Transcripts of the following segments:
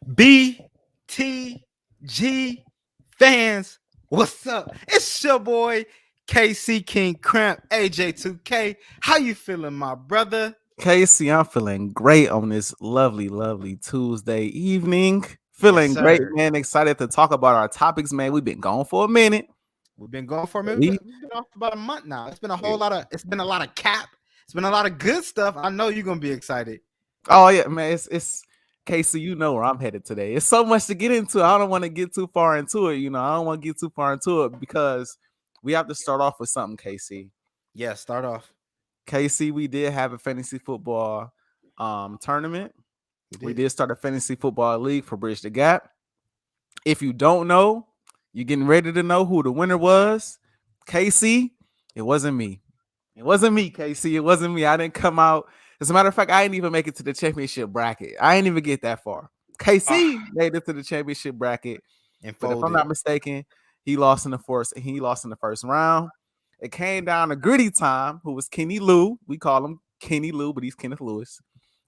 BTG fans, what's up? It's your boy KC King Cramp, AJ2K. How you feeling, my brother? Casey, I'm feeling great on this lovely, lovely Tuesday evening. Yes, Feeling great, sir. man. Excited to talk about our topics, man. We've been gone for a minute. We've been going for a minute. We, We've been off for about a month now. It's been a lot of cap. It's been a lot of good stuff. I know you're gonna be excited. oh yeah, man. It's Casey. You know where I'm headed today. It's so much to get into. I don't want to get too far into it. I don't want to get too far into it because we have to start off with something, Casey. Yeah, start off. Casey, we did have a fantasy football tournament. We We did. did start a fantasy football league for Bridge the Gap. If you don't know, you're getting ready to know who the winner was. KC, it wasn't me. It wasn't me, KC. It wasn't me. I didn't come out. As a matter of fact, I didn't even make it to the championship bracket. I didn't even get that far. KC Ah, made it to the championship bracket, and but if I'm folded. not mistaken, he lost in the first round. It came down to gritty time, who was Kenny Lou. We call him Kenny Lou, but he's Kenneth Lewis.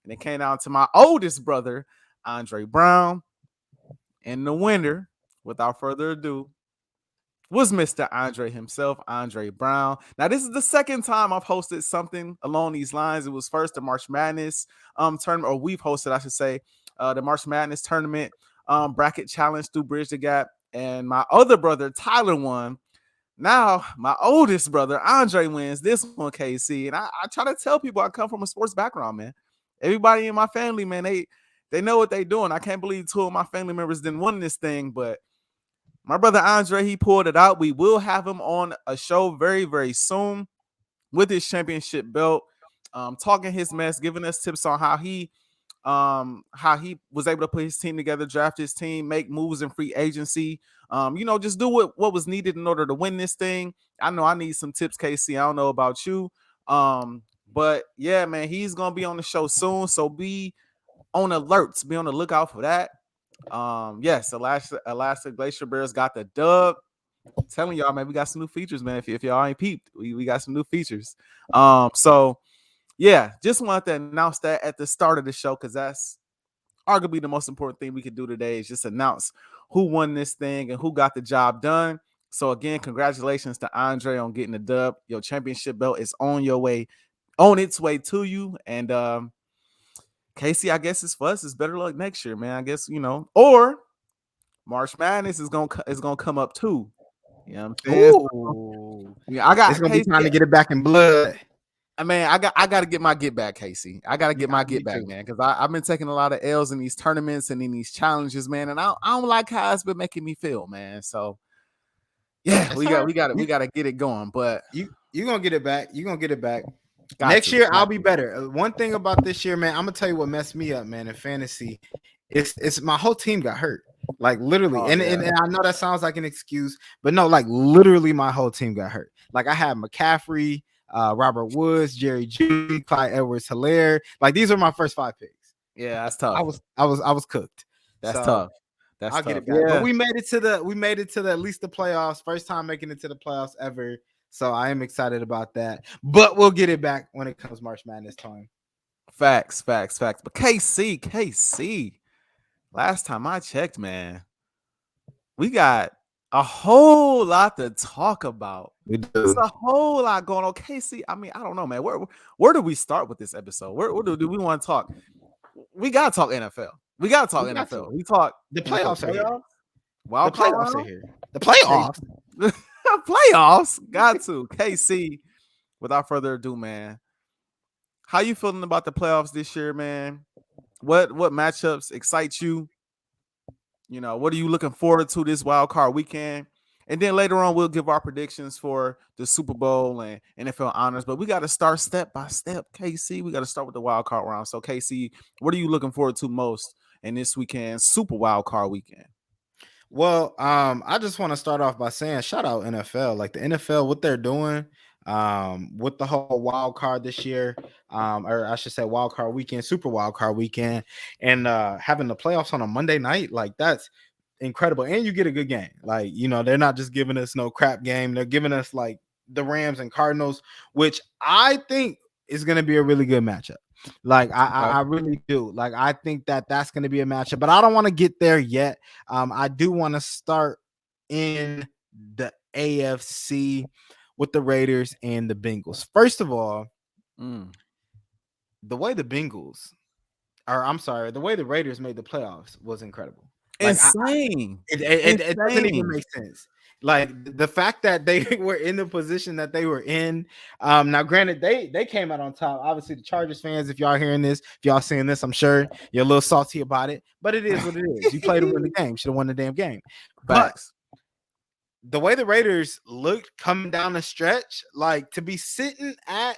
And it came down to my oldest brother, Andre Brown. And the winner, without further ado, was Mr. Andre himself, Andre Brown. Now, this is the second time I've hosted something along these lines. It was first the March Madness tournament, or we've hosted, I should say, the March Madness tournament bracket challenge through Bridge the Gap. And my other brother, Tyler, won. Now, my oldest brother, Andre, wins this one, KC. And I try to tell people I come from a sports background, man. Everybody in my family, man, they know what they're doing. I can't believe two of my family members didn't win this thing, but my brother Andre, he pulled it out. We will have him on a show very, very soon with his championship belt, talking his mess, giving us tips on how he was able to put his team together, draft his team, make moves in free agency. Just do what was needed in order to win this thing. I know I need some tips, KC. I don't know about you. But yeah, man, he's gonna be on the show soon. So be on alerts, be on the lookout for that. Yes, Alaska Glacier Bears got the dub. Telling y'all, man, we got some new features, man. If y'all ain't peeped, we got some new features. So yeah, just wanted to announce that at the start of the show because that's arguably the most important thing we could do today is just announce who won this thing and who got the job done. So again, congratulations to Andre on getting the dub. Your championship belt is on its way to you. And Casey, I guess it's for us. It's better luck next year, man. I guess or March Madness is gonna come up too. You know what I'm saying? So, Ooh, yeah, I it's got gonna be Casey. time to get it back in blood. I mean, I got to get my get back, Casey. I got to get Nah, my me get back, too. man, because I've been taking a lot of L's in these tournaments and in these challenges, man, and I don't like how it's been making me feel, man. So yeah, It's we all got right. we got it. You We got to get it going, but you gonna get it back. You gonna get it back. got Next to, year I'll got be to. better. One thing about this year, man, I'm gonna tell you what messed me up, man, in fantasy. It's my whole team got hurt. Like literally, Oh and I know that sounds like an excuse, but no, like literally my whole team got hurt. Like I had McCaffrey, Robert Woods, Jerry Judy, Clyde Edwards Hilaire. Like these are my first five picks. Yeah, that's I tough. was I was cooked. That's So tough. That's I'll get tough. it back. But Yeah, we made it to the at least the playoffs. First time making it to the playoffs ever. So I am excited about that. But we'll get it back when it comes March Madness time. facts, facts, facts. But KC. Last time I checked, man, we got a whole lot to talk about. We It's do. a whole lot going on. Casey, I mean, I don't know, man. Where do we start with this episode? Where do we want to talk? We gotta talk NFL. We gotta talk We got NFL. to. We talk The NFL playoffs are here. playoffs, The wild card playoffs are round. here. The Hey, playoffs. playoffs. Got to. KC. Without further ado, man. How you feeling about the playoffs this year, man? What matchups excite you? What are you looking forward to this wild card weekend? And then later on, we'll give our predictions for the Super Bowl and NFL honors. But we got to start step by step, KC. We got to start with the wild card round. So, KC, what are you looking forward to most in this weekend, Super Wild Card weekend? Well, I just want to start off by saying shout out NFL. Like the NFL, what they're doing, with the whole wild card this year, or I should say wild card weekend, super wild card weekend, and having the playoffs on a Monday night, like that's incredible. And you get a good game. Like, they're not just giving us no crap game, they're giving us like the Rams and Cardinals, which I think is gonna be a really good matchup. Like Okay. I really do. Like I think that that's going to be a matchup, but I don't want to get there yet. I do want to start in the AFC with the Raiders and the Bengals. First of all, Mm. the way the Bengals, or I'm sorry, the way the Raiders made the playoffs was incredible. Like Insane. it doesn't even Insane. make sense. Like the fact that they were in the position that they were in. Now, granted, they came out on top. Obviously, the Chargers fans, if y'all hearing this, if y'all seeing this, I'm sure you're a little salty about it. But it is what it is. You play to win the game. Should have won the damn game. But Facts. the way the Raiders looked coming down the stretch, like to be sitting at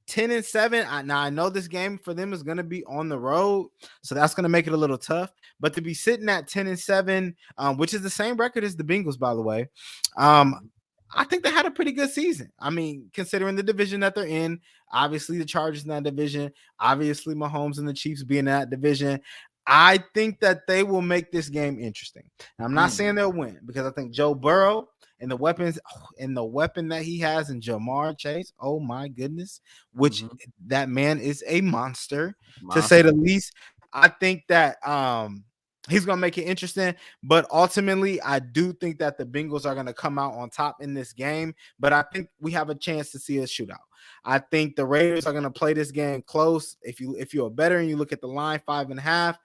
10-7. Now I know this game for them is going to be on the road, so that's going to make it a little tough. But to be sitting at 10-7, which is the same record as the Bengals, by the way, I think they had a pretty good season. I mean, considering the division that they're in, obviously the Chargers in that division, obviously Mahomes and the Chiefs being in that division. I think that they will make this game interesting. Now, I'm not saying they'll win because I think Joe Burrow and the weapons and the weapon that he has in Jamar Chase, oh my goodness, which that man is a monster to say the Monster. least. I think that he's gonna make it interesting, but ultimately, I do think that the Bengals are gonna come out on top in this game. But I think we have a chance to see a shootout. I think the Raiders are gonna play this game close. If you're a better and you look at the line 5.5,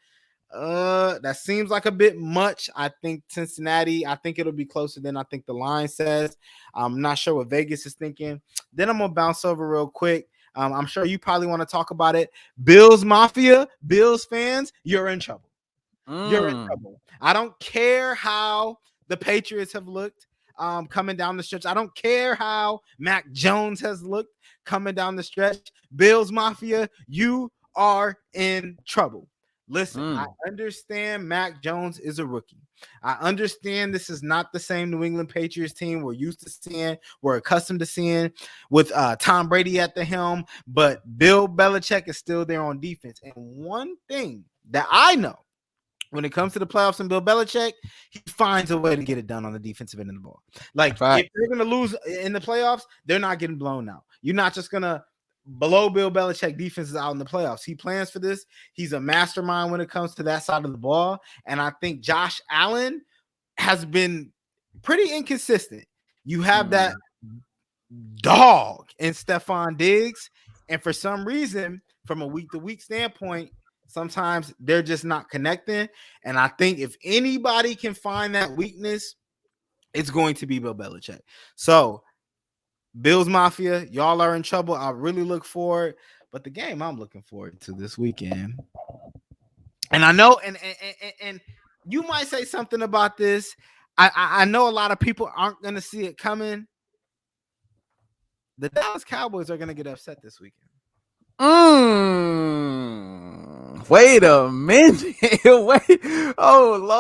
that seems like a bit much. I think Cincinnati, I think it'll be closer than I think the line says. I'm not sure what Vegas is thinking. Then I'm gonna bounce over real quick. I'm sure you probably want to talk about it. Bills Mafia, Bills fans, you're in trouble. You're in trouble. I don't care how the Patriots have looked coming down the stretch. I don't care how Mac Jones has looked coming down the stretch. Bills Mafia, you are in trouble. Listen, I understand Mac Jones is a rookie. I understand this is not the same New England Patriots team we're used to seeing, we're accustomed to seeing with Tom Brady at the helm, but Bill Belichick is still there on defense. And one thing that I know when it comes to the playoffs and Bill Belichick, he finds a way to get it done on the defensive end of the ball. Like Fact. if they're going to lose in the playoffs, they're not getting blown out. You're not just going to blow Bill Belichick defenses out in the playoffs. He plans for this. He's a mastermind when it comes to that side of the ball. And I think Josh Allen has been pretty inconsistent. You have that dog in Stephon Diggs. And for some reason, from a week to week standpoint, sometimes they're just not connecting. And I think if anybody can find that weakness, it's going to be Bill Belichick. So, Bills Mafia, y'all are in trouble. I really look forward. But the game I'm looking forward to this weekend, and I know, and you might say something about this. I know a lot of people aren't going to see it coming. The Dallas Cowboys are going to get upset this weekend. Wait a minute. Wait. Hold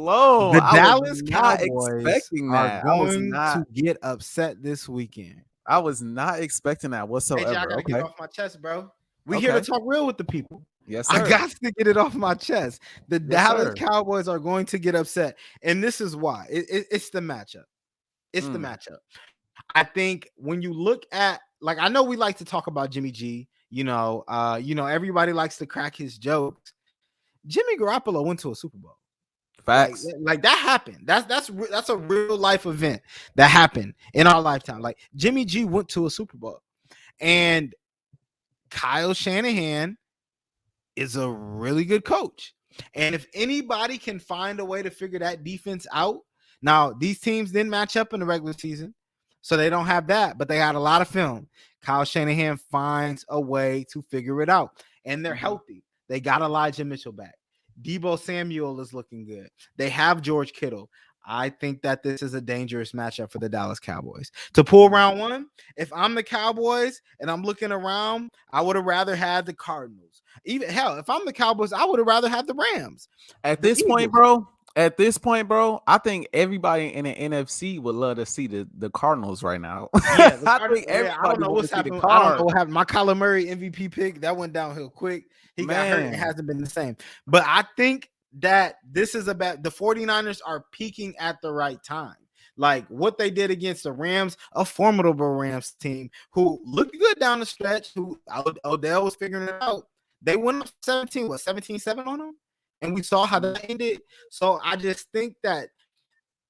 on. The I was Dallas not Cowboys expecting are that. going to get upset this weekend. I was not expecting that whatsoever. AJ, I gotta get Okay. it off my chest, bro. We here to talk real with the people. Yes, I sir. got to get it off my chest. The Yes, Dallas sir. Cowboys are going to get upset, and this is why. It's the matchup. It's the matchup. I think when you look at, like, I know we like to talk about Jimmy G. Everybody likes to crack his jokes. Jimmy Garoppolo went to a Super Bowl. Facts. Like that happened. That's a real life event that happened in our lifetime. Like Jimmy G went to a Super Bowl, and Kyle Shanahan is a really good coach. And if anybody can find a way to figure that defense out, now these teams didn't match up in the regular season, so they don't have that, but they had a lot of film. Kyle Shanahan finds a way to figure it out, and they're healthy. They got Elijah Mitchell back. Debo Samuel is looking good. They have George Kittle. I think that this is a dangerous matchup for the Dallas Cowboys. To pull round one, if I'm the Cowboys and I'm looking around, I would have rather had the Cardinals. Even hell, if I'm the Cowboys, I would have rather had the Rams. At The this point, bro, I think everybody in the NFC would love to see the Cardinals right now. Yeah, I think I don't everybody know wants what's to see the happened. I don't know Cards. what happened. My Kyler Murray MVP pick that went downhill quick. He got hurt. It Man. hasn't been the same. But I think that this is about the 49ers are peaking at the right time. Like what they did against the Rams, a formidable Rams team who looked good down the stretch, who Odell was figuring it out. They went up 17, what, 17-7 on them? And we saw how that ended. So I just think that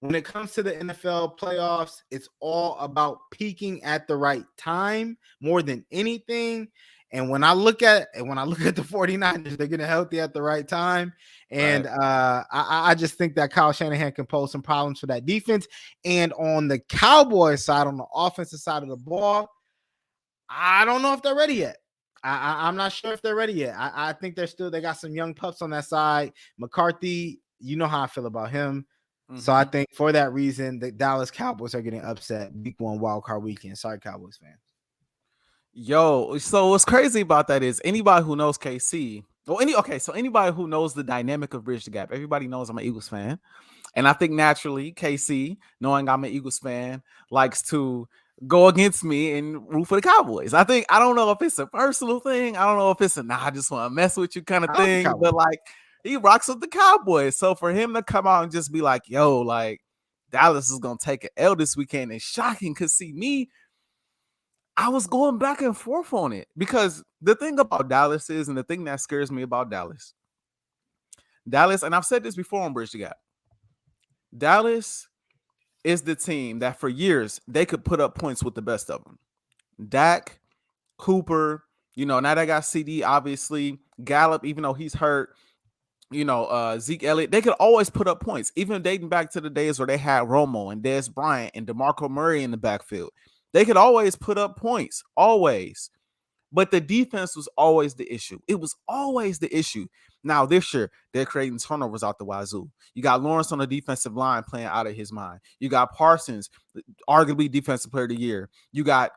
when it comes to the NFL playoffs, it's all about peaking at the right time more than anything. And when I look at the 49ers, they're getting healthy at the right time. And Right. I just think that Kyle Shanahan can pose some problems for that defense. And on the Cowboys side, on the offensive side of the ball, I don't know if they're ready yet. I'm not sure if they're ready yet. I think they got some young pups on that side. McCarthy, you know how I feel about him. So I think for that reason, the Dallas Cowboys are getting upset week 1 wild card weekend. Sorry, Cowboys fans. Yo, so what's crazy about that is anybody who knows KC, so anybody who knows the dynamic of Bridge the Gap, everybody knows I'm an Eagles fan. And I think naturally, KC, knowing I'm an Eagles fan, likes to go against me and root for the Cowboys. I don't know if it's a personal thing. I don't know if it's I just want to mess with you kind of I like the thing, Cowboys. but like he rocks with the Cowboys. So for him to come out and just be like, yo, like Dallas is gonna take an L this weekend is shocking. Cause see me, I was going back and forth on it because the thing about Dallas is, and the thing that scares me about Dallas, and I've said this before on Bridge the Gap, Dallas is the team that for years they could put up points with the best of them. Dak, Cooper, now they got CD, obviously, Gallup, even though he's hurt, Zeke Elliott, they could always put up points, even dating back to the days where they had Romo and Dez Bryant and DeMarco Murray in the backfield. They could always put up points, always. But the defense was always the issue. It was always the issue. Now, this year, they're creating turnovers out the wazoo. You got Lawrence on the defensive line playing out of his mind. You got Parsons, arguably defensive player of the year. You got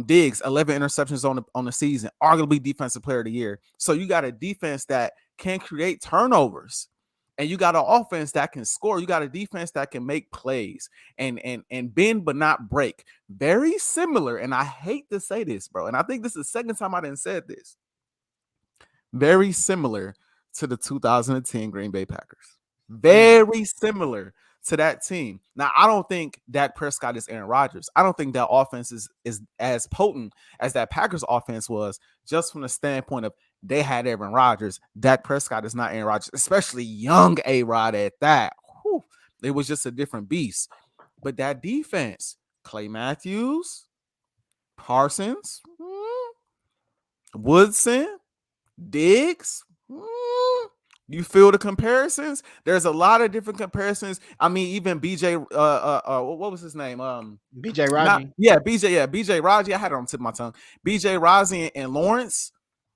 Diggs, 11 interceptions on the season, arguably defensive player of the year. So you got a defense that can create turnovers. And you got an offense that can score. You got a defense that can make plays and bend but not break. Very similar. And I hate to say this, bro. And I think this is the second time I didn't said this. Very similar to the 2010 Green Bay Packers. Very similar to that team. Now, I don't think Dak Prescott is Aaron Rodgers. I don't think that offense is as potent as that Packers offense was, just from the standpoint of they had Aaron Rodgers. Dak Prescott is not Aaron Rodgers, especially young A-Rod at that. Whew, it was just a different beast. But that defense, Clay Matthews, Parsons, Woodson, Diggs, you feel the comparisons? There's a lot of different comparisons. I mean, even BJ, what was his name? BJ Raji. BJ Raji. I had it on the tip of my tongue. BJ Raji and Lawrence.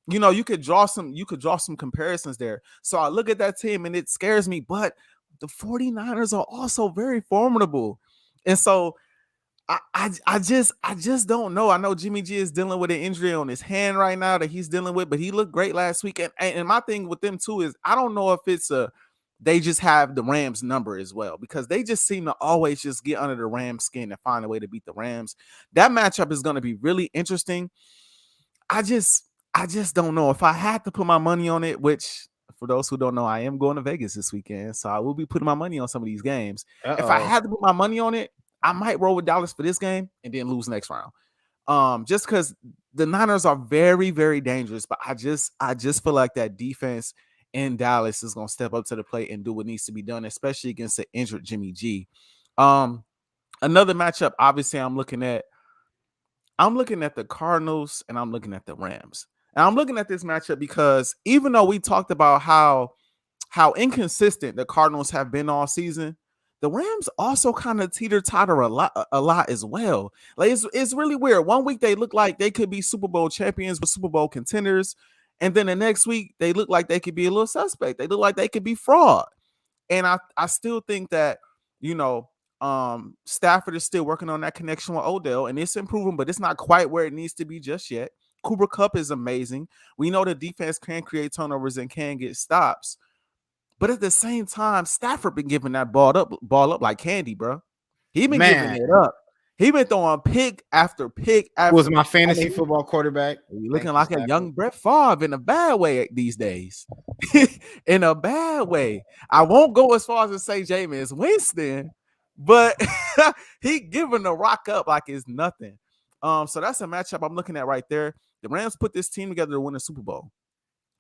You could draw some comparisons there. So I look at that team and it scares me, but the 49ers are also very formidable. And so I just don't know. I know Jimmy G is dealing with an injury on his hand right now that he's dealing with, but he looked great last week. And my thing with them too is I don't know if it's they just have the Rams number as well, because they just seem to always just get under the Rams skin and find a way to beat the Rams. That matchup is going to be really interesting. I just don't know if I had to put my money on it, which for those who don't know, I am going to Vegas this weekend. So I will be putting my money on some of these games. If I had to put my money on it, I might roll with Dallas for this game and then lose next round. Just because the Niners are very, very dangerous, but I just feel like that defense in Dallas is gonna step up to the plate and do what needs to be done, especially against the injured Jimmy G. Another matchup, obviously, I'm looking at the Cardinals and I'm looking at the Rams. And I'm looking at this matchup because even though we talked about how inconsistent the Cardinals have been all season, the Rams also kind of teeter-totter a lot as well. Like it's really weird. One week they look like they could be Super Bowl champions with Super Bowl contenders, and then the next week they look like they could be a little suspect. They look like they could be fraud. And I still think that, Stafford is still working on that connection with Odell, and it's improving, but it's not quite where it needs to be just yet. Cooper Kupp is amazing. We know the defense can create turnovers and can get stops. But at the same time, Stafford been giving that ball up like candy, bro. He been giving it up. He been throwing pick after pick after. Was my fantasy football quarterback. Looking like a young Brett Favre in a bad way these days. In a bad way. I won't go as far as to say Jameis Winston, but he giving the rock up like it's nothing. So that's a matchup I'm looking at right there. The Rams put this team together to win a Super Bowl.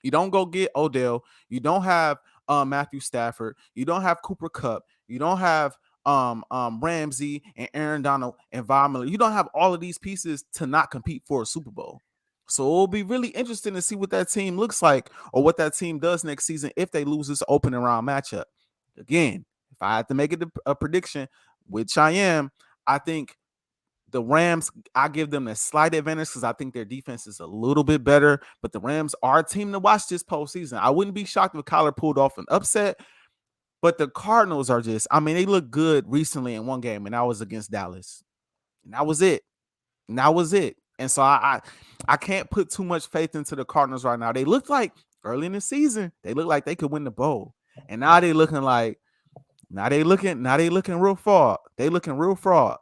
You don't go get Odell. You don't have Matthew Stafford. You don't have Cooper Cup. You don't have Ramsey and Aaron Donald and Von Miller. You don't have all of these pieces to not compete for a Super Bowl. So it'll be really interesting to see what that team looks like or what that team does next season if they lose this opening round matchup. Again, if I had to make it a prediction, which I am, I think the Rams, I give them a slight advantage because I think their defense is a little bit better. But the Rams are a team to watch this postseason. I wouldn't be shocked if Kyler pulled off an upset. But the Cardinals are just, I mean, they look good recently in one game, and that was against Dallas. And that was it. And that was it. And so I can't put too much faith into the Cardinals right now. They looked like early in the season, they looked like they could win the bowl. And now they looking like, now they looking real fraud. They looking real fraud.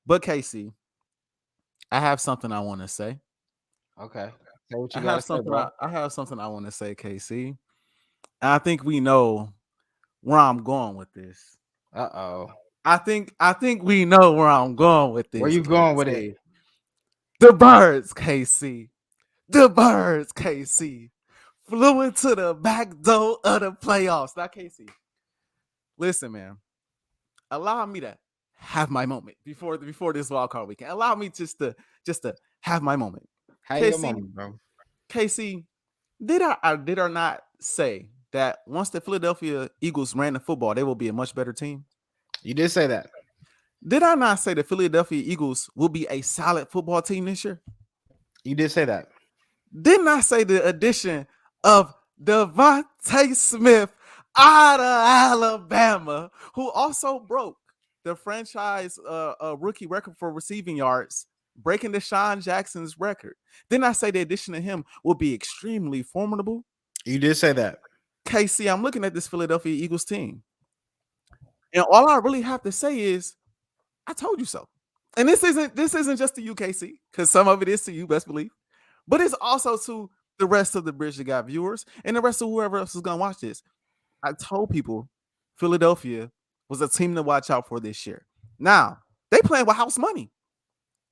But Casey, I have something I want to say. Okay. Say what I you gotta have say, something bro. I have something I want to say, Casey. And I think we know where I'm going with this. Uh-oh. I think we know where I'm going with Where this, you going with it? KC. The birds, KC. The birds, KC. Flew into the back door of the playoffs. Now, Casey, listen, man. Allow me to have my moment before this wild card weekend. Allow me just to have my moment. Have your Casey, moment, bro. Casey, did I not say that once the Philadelphia Eagles ran the football, they will be a much better team? You did say that. Did I not say the Philadelphia Eagles will be a solid football team this year? You did say that. Didn't I say the addition of Devontae Smith out of Alabama, who also broke the franchise rookie record for receiving yards, breaking Deshaun Jackson's record? Didn't I say the addition of him will be extremely formidable? You did say that. KC, I'm looking at this Philadelphia Eagles team, and all I really have to say is, I told you so. And this isn't just to you, KC, because some of it is to you, best believe, but it's also to the rest of the Bridge That Got viewers and the rest of whoever else is gonna watch this. I told people Philadelphia was a team to watch out for this year. Now they playing with house money.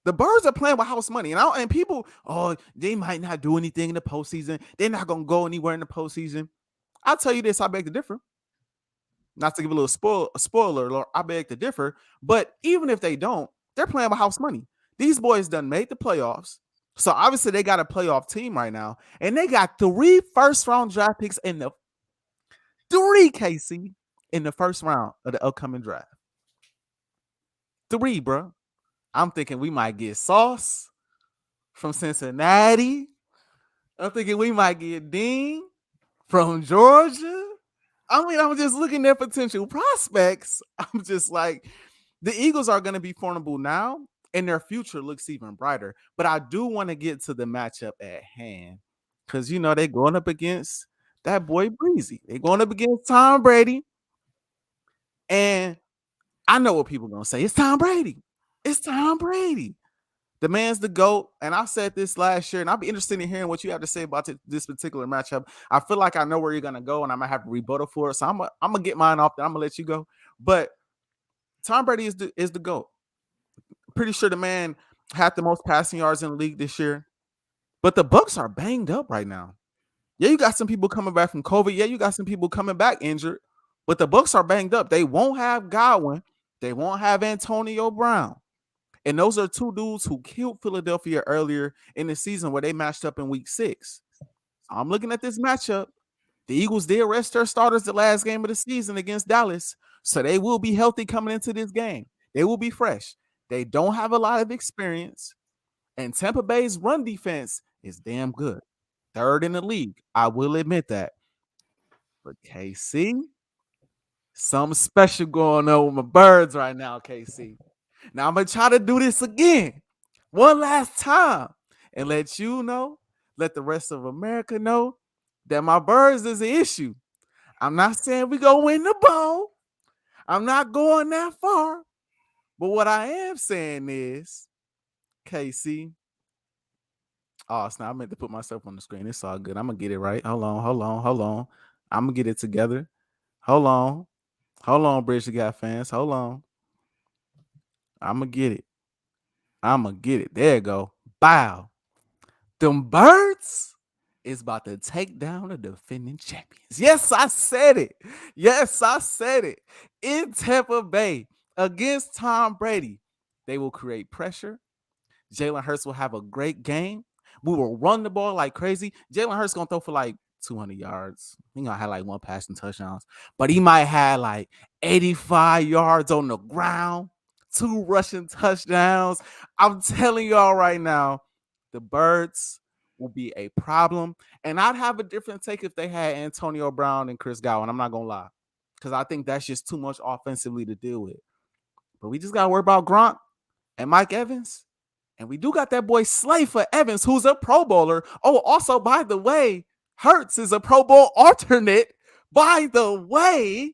The Birds are playing with house money, and people, oh, they might not do anything in the postseason. They're not gonna go anywhere in the postseason. I'll tell you this: I beg to differ. Not to give a little spoiler alert, I beg to differ. But even if they don't, they're playing with house money. These boys done made the playoffs. So obviously they got a playoff team right now. And they got 3 first-round draft picks in the 3, KC, in the first round of the upcoming draft. 3, bro. I'm thinking we might get Sauce from Cincinnati. I'm thinking we might get Dean from Georgia. I mean, I'm just looking at potential prospects. I'm just like, the Eagles are going to be formidable now, and their future looks even brighter. But I do want to get to the matchup at hand because, they're going up against that boy Breezy. They're going up against Tom Brady. And I know what people are going to say. It's Tom Brady. It's Tom Brady. The man's the GOAT. And I said this last year, and I'll be interested in hearing what you have to say about this particular matchup. I feel like I know where you're going to go, and I might have to rebuttal for it. So I'm going to get mine off, then I'm going to let you go. But Tom Brady is the GOAT. Pretty sure the man had the most passing yards in the league this year. But the Bucks are banged up right now. Yeah, you got some people coming back from COVID. Yeah, you got some people coming back injured. But the Bucks are banged up. They won't have Godwin. They won't have Antonio Brown. And those are 2 dudes who killed Philadelphia earlier in the season where they matched up in week 6. So I'm looking at this matchup. The Eagles did rest their starters the last game of the season against Dallas. So they will be healthy coming into this game. They will be fresh. They don't have a lot of experience. And Tampa Bay's run defense is damn good. 3rd in the league. I will admit that. But KC, something special going on with my Birds right now, KC. Now I'm going to try to do this again. One last time. And let you know, let the rest of America know that my Birds is an issue. I'm not saying we go win the bowl. I'm not going that far. But what I am saying is, KC. Oh, it's not. I meant to put myself on the screen. It's all good. I'm gonna get it right. Hold on. I'm gonna get it together. Hold on, Bridge the Guy fans. Hold on. I'ma get it. I'ma get it. There you go. Bow. Them birds is about to take down the defending champions. Yes, I said it. Yes, I said it. In Tampa Bay against Tom Brady, they will create pressure. Jalen Hurts will have a great game. We will run the ball like crazy. Jalen Hurts gonna throw for like 200 yards. He gonna have like one passing touchdowns, but he might have like 85 yards on the ground, two rushing touchdowns. I'm telling y'all right now, the Birds will be a problem. And I'd have a different take if they had Antonio Brown and Chris Godwin. I'm not gonna lie, because I think that's just too much offensively to deal with. But we just gotta worry about Gronk and Mike Evans. And we do got that boy Slay for Evans, who's a Pro Bowler. Oh, also, by the way, Hurts is a Pro Bowl alternate. By the way,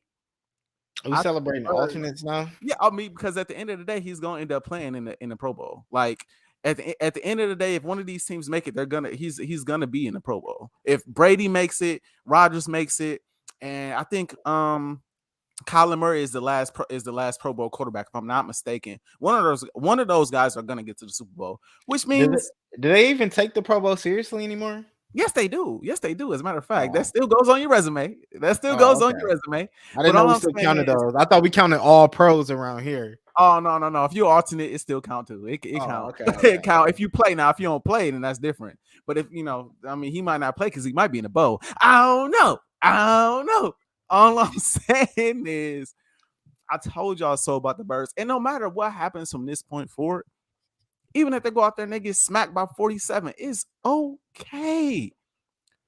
Are we celebrating uh, alternates now? yeah, I mean, because at the end of the day, he's gonna end up playing in the Pro Bowl. Like at the end of the day, if one of these teams make it, he's gonna be in the Pro Bowl. If Brady makes it, Rodgers makes it, and I think Kyler Murray is the last Pro Bowl quarterback, if I'm not mistaken. One of those guys are gonna get to the Super Bowl, which Do they, means do they even take the Pro Bowl seriously anymore? yes, they do. Yes, they do. As a matter of fact, that Oh, still goes on your resume. That still oh, goes on okay. your resume. I didn't But know all we I'm still saying counted is, those. I thought we counted all pros around here. oh no. If you're alternate, it still count too. It Oh, count. okay, It okay. count if you play. Now, if you don't play, then that's different. But if you know, I mean, he might not play because he might be in the bowl. I don't know. I don't know. All I'm saying is, I told y'all so about the Birds. And no matter what happens from this point forward, even if they go out there and they get smacked by 47, it's okay.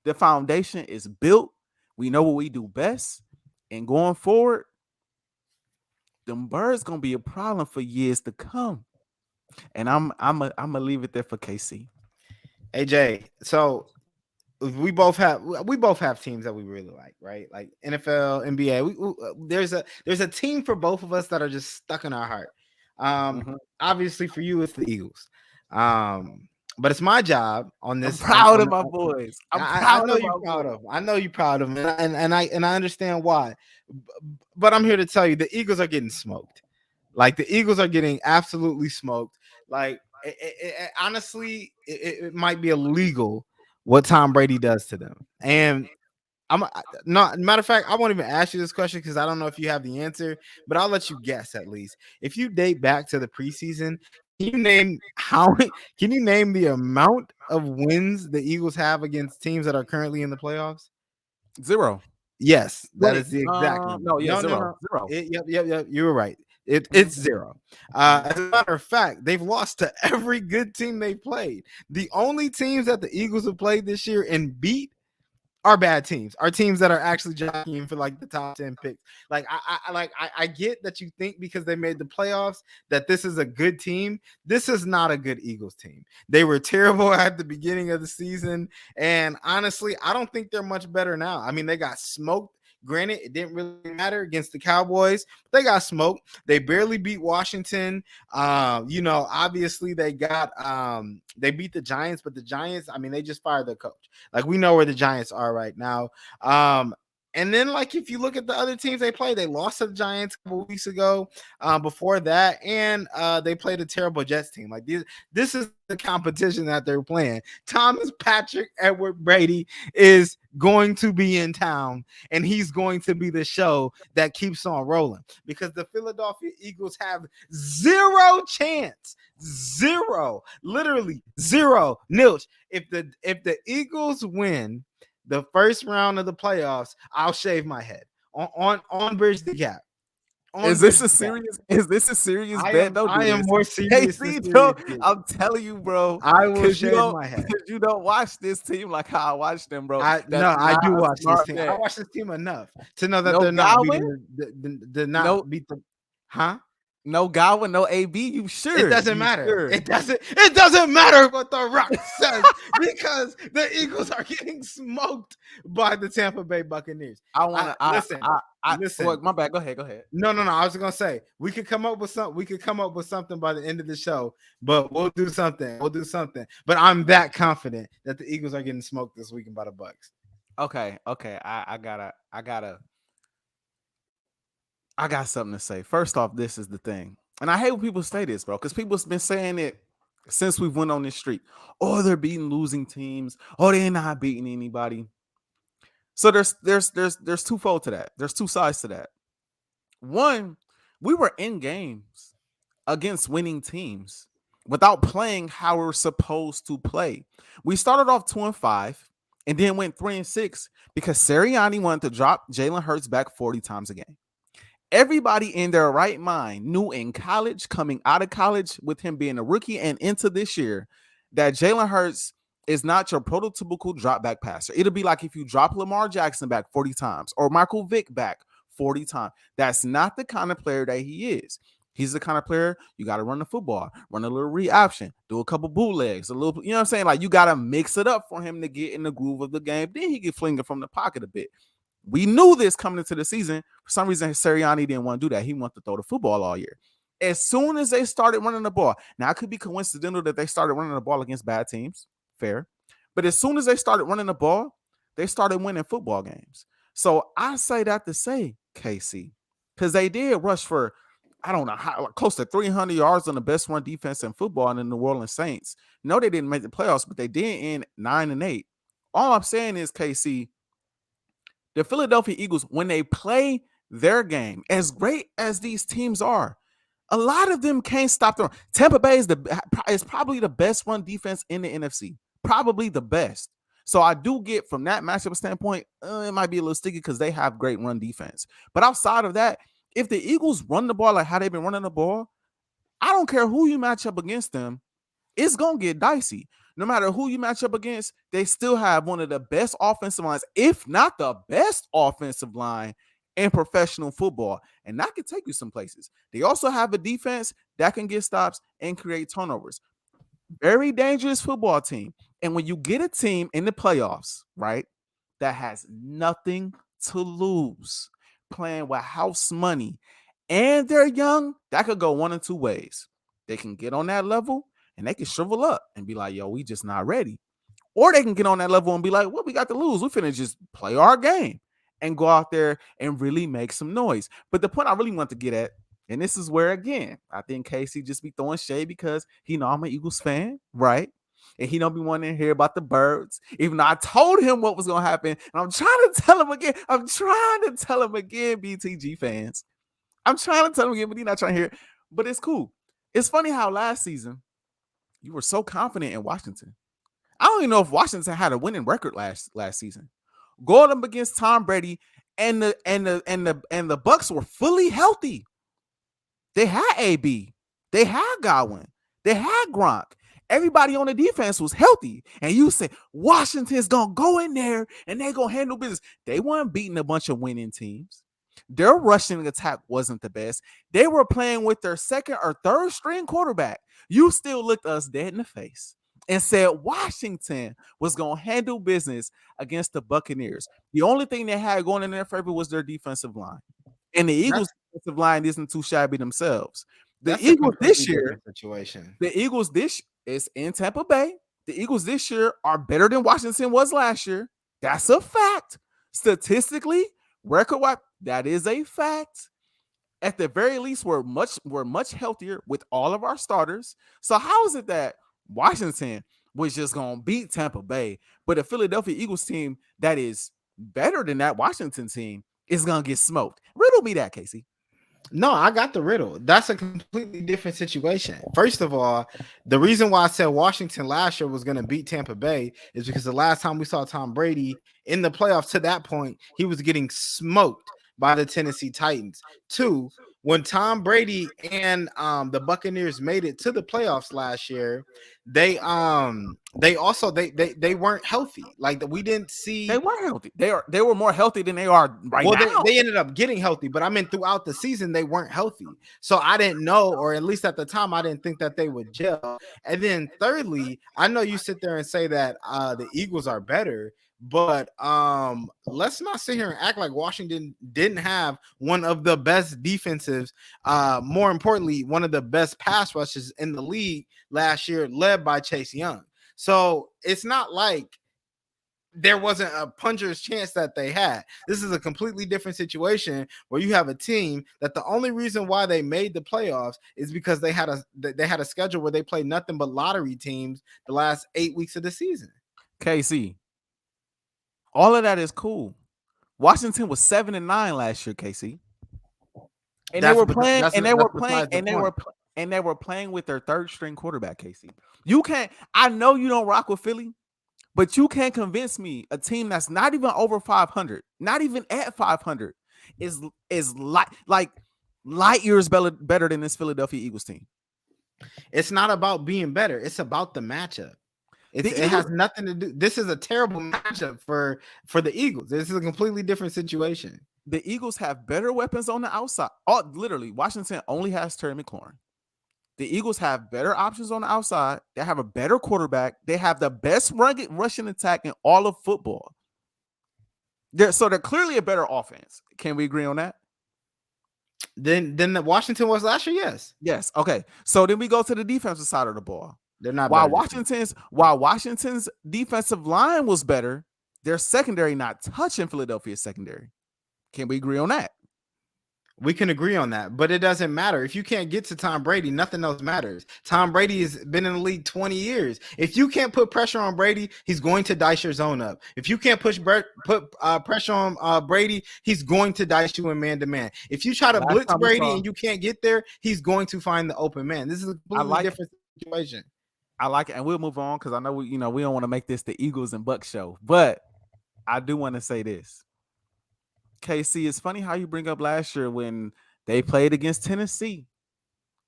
The foundation is built. We know what we do best. And going forward, them Birds gonna be a problem for years to come. And I'm gonna leave it there for KC. AJ, so we both have teams that we really like, right? Like NFL, NBA. There's a team for both of us that are just stuck in our heart. Mhm. Obviously for you it's the Eagles. But it's my job on I'm this proud of my boys. I'm I proud know of you're my proud boys. of them. I know you're proud of them, and I understand why. But I'm here to tell you the Eagles are getting smoked. Like the Eagles are getting absolutely smoked. Like honestly, it might be illegal what Tom Brady does to them. And not matter of fact, I won't even ask you this question because I don't know if you have the answer, but I'll let you guess at least. If you date back to the preseason, can you name how can you name the amount of wins the Eagles have against teams that are currently in the playoffs? Zero. Yes, that Wait. is the exact number. No, yeah, No, no, zero. no. Zero. Yep. You were right. Mhm, It's zero. mhm. As a matter of fact, they've lost to every good team they played. The only teams that the Eagles have played this year and beat are bad teams, are teams that are actually jockeying for like the top 10 picks. Like I get that you think because they made the playoffs that this is a good team. This is not a good Eagles team. They were terrible at the beginning of the season, and honestly, I don't think they're much better now. I mean, they got smoked. Granted, it didn't really matter against the Cowboys, but they got smoked. They barely beat Washington. Obviously they beat the Giants, but the Giants, I mean, they just fired their coach. Like we know where the Giants are right now. And then, like, if you look at the other teams they played, they lost to the Giants a couple weeks ago. Before that, and they played a terrible Jets team. Like this is the competition that they're playing. Thomas Patrick Edward Brady is going to be in town, and he's going to be the show that keeps on rolling because the Philadelphia Eagles have zero chance, literally zero, nilch. If the Eagles win the first round of the playoffs, I'll shave my head on Bridge the Gap. On Is this Bridge a the Gap. serious bet? Don't I do am this. more serious than KC, serious. I'm telling you, bro, I will because shave my head. you don't watch this team like how I watch them, bro. I That's no, I not do a watch this smart team. I bet. watch this team enough to know that No they're not Godwin, beating the no not beat the huh? no Godwin, no AB. You It sure? doesn't You matter. sure? It doesn't matter what the Rock says because the Eagles are getting smoked by the Tampa Bay Buccaneers. I wanna. Listen, Well, listen. my bad. Go ahead. Go ahead. No. I was gonna say we could come up with something. We could come up with something by the end of the show, but we'll do something. We'll do something. But I'm that confident that the Eagles are getting smoked this weekend by the Bucks. Okay. I got something to say. First off, this is the thing. And I hate when people say this, bro, because people's been saying it since we went on this streak. Oh, they're beating losing teams. Oh, they're not beating anybody. So there's twofold to that. There's two sides to that. One, we were in games against winning teams without playing how we're supposed to play. We started off 2-5 and then went 3-6 because Sirianni wanted to drop Jalen Hurts back 40 times a game. Everybody in their right mind knew in college, coming out of college with him being a rookie and into this year, that Jalen Hurts is not your prototypical drop back passer. It'll be like if you drop Lamar Jackson back 40 times or Michael Vick back 40 times. That's not the kind of player that he is. He's the kind of player you got to run the football, run a little read option, do a couple bootlegs, a little, you know what I'm saying? Like you got to mix it up for him to get in the groove of the game. Then he can fling it from the pocket a bit. We knew this coming into the season. For some reason, Sirianni didn't want to do that. He wanted to throw the football all year. As soon as they started running the ball, now it could be coincidental that they started running the ball against bad teams, fair. But as soon as they started running the ball, they started winning football games. So I say that to say, KC, because they did rush for, I don't know, how, like close to 300 yards on the best run defense in football in the New Orleans Saints. No, they didn't make the playoffs, but they did end 9-8. All I'm saying is, KC, the Philadelphia Eagles, when they play their game, as great as these teams are, a lot of them can't stop them. Tampa Bay is probably the best run defense in the NFC, probably the best. So I do get from that matchup standpoint, it might be a little sticky because they have great run defense. But outside of that, if the Eagles run the ball like how they've been running the ball, I don't care who you match up against them, it's going to get dicey. No matter who you match up against, they still have one of the best offensive lines, if not the best offensive line in professional football. And that can take you some places. They also have a defense that can get stops and create turnovers. Very dangerous football team. And when you get a team in the playoffs, right, that has nothing to lose, playing with house money, and they're young, that could go one of two ways. They can get on that level and they can shrivel up and be like, yo, we just not ready. Or they can get on that level and be like, what we got to lose? We finna just play our game and go out there and really make some noise. But the point I really want to get at, and this is where, again, I think Casey just be throwing shade because he know I'm an Eagles fan, right? And he don't be wanting to hear about the birds, even though I told him what was going to happen. And I'm trying to tell him again. BTG fans. I'm trying to tell him again, but he's not trying to hear it. But it's cool. It's funny how last season you were so confident in Washington. I don't even know if Washington had a winning record last season. Going up against Tom Brady and the Bucks were fully healthy. They had AB, they had Godwin, they had Gronk. Everybody on the defense was healthy. And you say Washington's gonna go in there and they're gonna handle business. They weren't beating a bunch of winning teams. Their rushing attack wasn't the best. They were playing with their second or third string quarterback. You still looked us dead in the face and said Washington was going to handle business against the Buccaneers. The only thing they had going in their favor was their defensive line. And the Eagles' defensive line isn't too shabby themselves. The Eagles this year, situation. The Eagles this is in Tampa Bay. The Eagles this year are better than Washington was last year. That's a fact. Statistically, record-wise, that is a fact. At the very least, we're much healthier with all of our starters. So how is it that Washington was just gonna beat Tampa Bay, but a Philadelphia Eagles team that is better than that Washington team is gonna get smoked? Riddle me that, Casey. No, I got the riddle. That's a completely different situation. First of all, the reason why I said Washington last year was going to beat Tampa Bay is because the last time we saw Tom Brady in the playoffs to that point, he was getting smoked by the Tennessee Titans. Two, when Tom Brady and the Buccaneers made it to the playoffs last year, they also they weren't healthy. Like we didn't see they weren't healthy. They were more healthy than they are right now. They ended up getting healthy, but I mean throughout the season they weren't healthy. So I didn't know, or at least at the time, I didn't think that they would gel. And then thirdly, I know you sit there and say that the Eagles are better. But let's not sit here and act like Washington didn't have one of the best defensives, more importantly, one of the best pass rushes in the league last year, led by Chase Young. So it's not like there wasn't a puncher's chance that they had. This is a completely different situation where you have a team that the only reason why they made the playoffs is because they had a schedule where they played nothing but lottery teams the last 8 weeks of the season. KC, all of that is cool. Washington was 7-9 last year, KC. And they That's were but playing, that's and they were playing, besides the point. and they were playing with their third string quarterback, Casey. You can't. I know you don't rock with Philly, but you can't convince me a team that's not even over 500, not even at 500, is like light years better than this Philadelphia Eagles team. It's not about being better. It's about the matchup. It has nothing to do. This is a terrible matchup for the Eagles. This is a completely different situation. The Eagles have better weapons on the outside. Oh, literally, Washington only has Terry McLaurin. The Eagles have better options on the outside. They have a better quarterback. They have the best rushing attack in all of football. So they're clearly a better offense. Can we agree on that? Then the Washington was last year, yes. Yes. Okay. So then we go to the defensive side of the ball. They're not while better Washington's defensive line was better, their secondary not touching Philadelphia's secondary. Can we agree on that? We can agree on that, but it doesn't matter. If you can't get to Tom Brady, nothing else matters. Tom Brady has been in the league 20 years. If you can't put pressure on Brady, he's going to dice your zone up. If you can't put pressure on Brady, he's going to dice you in man-to-man. If you try to blitz Brady and you can't get there, he's going to find the open man. This is a completely different situation. I like it, and we'll move on because I know we don't want to make this the Eagles and Bucks show, but I do want to say this. KC, it's funny how you bring up last year when they played against Tennessee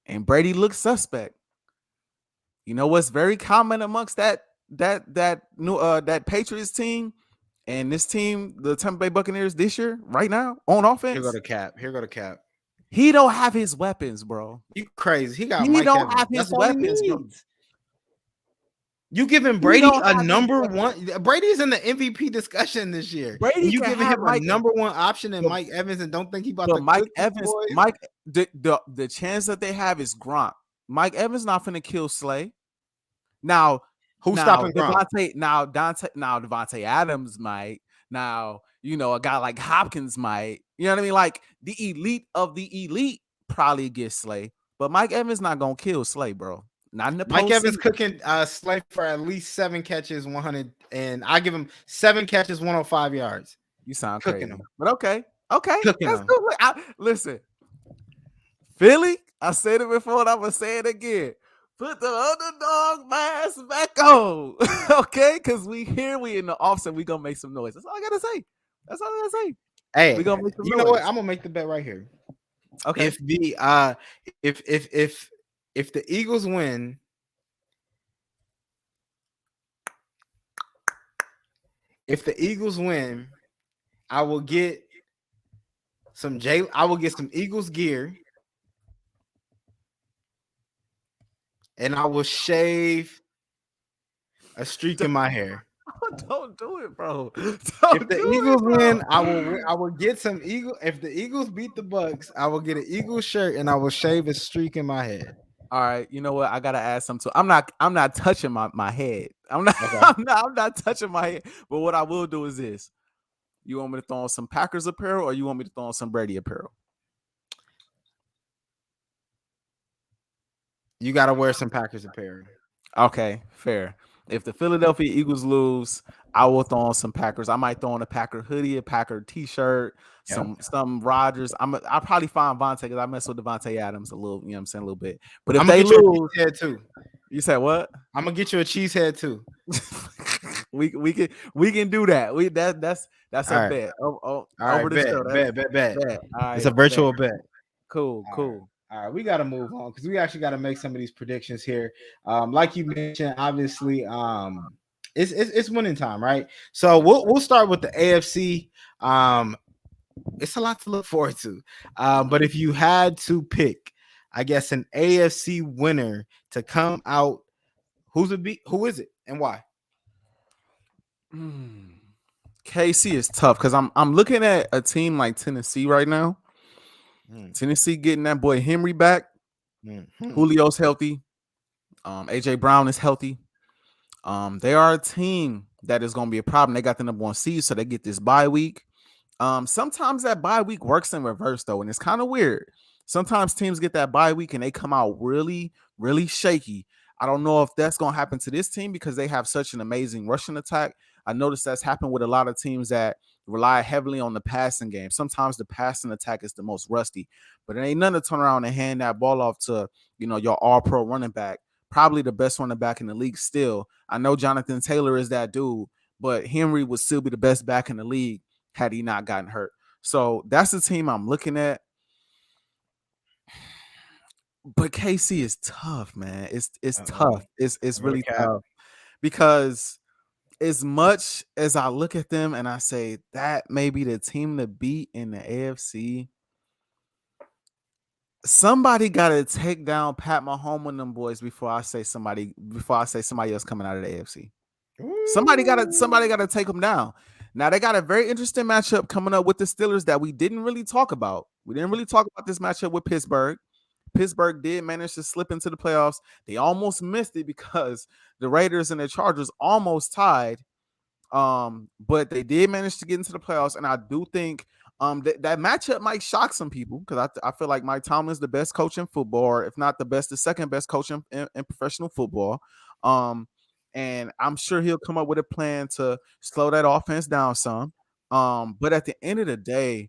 and Brady looked suspect. You know what's very common amongst that Patriots team and this team, the Tampa Bay Buccaneers this year, right now on offense. Here go to Cap. He don't have his weapons, bro. You crazy? He Mike don't have his weapons, bro. You giving Brady a number one? Brady's in the MVP discussion this year. Brady, you giving him a number one option in Mike Evans, and don't think he about to Mike Evans. The chance that they have is Gronk. Mike Evans not finna kill Slay. Now, who's stopping Gronk? Devontae Adams might. Now, a guy like Hopkins might. You know what I mean? Like the elite of the elite probably gets Slay, but Mike Evans not gonna kill Slay, bro. Not in the Mike Evans cooking Slay for at least 7 catches, 100, and I give him 7 catches, 105 yards. You sound cooking crazy, him. But okay. Listen, Philly. I said it before, and I'm gonna say it again. Put the underdog mask back on, okay? Because we in the offset, we gonna make some noise. That's all I gotta say. Hey, we gonna make some you noise. know what? I'm gonna make the bet right here. Okay. If the Eagles win, I will get some Eagles gear, and I will shave a streak in my hair. Don't do it, bro. If the Eagles win, I will get some Eagle. If the Eagles beat the Bucks, I will get an Eagles shirt and I will shave a streak in my head. All right, you know what? I gotta add something. I'm not touching my head. I'm not touching my head. But what I will do is this: you want me to throw on some Packers apparel, or you want me to throw on some Brady apparel? You gotta wear some Packers apparel. Okay, fair. If the Philadelphia Eagles lose, I will throw on some Packers. I might throw on a Packer hoodie, a Packer t-shirt, some Rodgers. I'll probably find Vontae because I mess with Devontae Adams a little, a little bit. But if they lose, head too. You said what? I'm gonna get you a cheese head too. we can do that. That's a bet. All right, over the bet. All right, it's a virtual bet. Cool. All right, we got to move on because we actually got to make some of these predictions here. Like you mentioned, obviously, it's winning time, right? So we'll start with the AFC. It's a lot to look forward to. But if you had to pick, I guess, an AFC winner to come out, who is it, and why? KC is tough because I'm looking at a team like Tennessee right now. Tennessee getting that boy Henry back. Julio's healthy. AJ Brown is healthy. They are a team that is going to be a problem. They got the number 1 seed, so they get this bye week. Sometimes that bye week works in reverse though, and it's kind of weird. Sometimes teams get that bye week and they come out really, really shaky. I don't know if that's going to happen to this team because they have such an amazing rushing attack. I noticed that's happened with a lot of teams that rely heavily on the passing game. Sometimes the passing attack is the most rusty, but it ain't nothing to turn around and hand that ball off to, your all-pro running back, probably the best running back in the league still. I know Jonathan Taylor is that dude, but Henry would still be the best back in the league had he not gotten hurt. So that's the team I'm looking at. But KC is tough, man. It's Uh-oh. tough. It's really Recap. tough because as much as I look at them and I say that may be the team to beat in the AFC, somebody got to take down Pat Mahomes and them boys before I say somebody else coming out of the AFC. Somebody got to take them down. Now they got a very interesting matchup coming up with the Steelers that we didn't really talk about. We didn't really talk about this matchup with Pittsburgh. Pittsburgh did manage to slip into the playoffs. They almost missed it because the Raiders and the Chargers almost tied. But they did manage to get into the playoffs, and I do think that matchup might shock some people because I feel like Mike Tomlin's the best coach in football, or if not the best, the second best coach in professional football. And I'm sure he'll come up with a plan to slow that offense down some. But at the end of the day,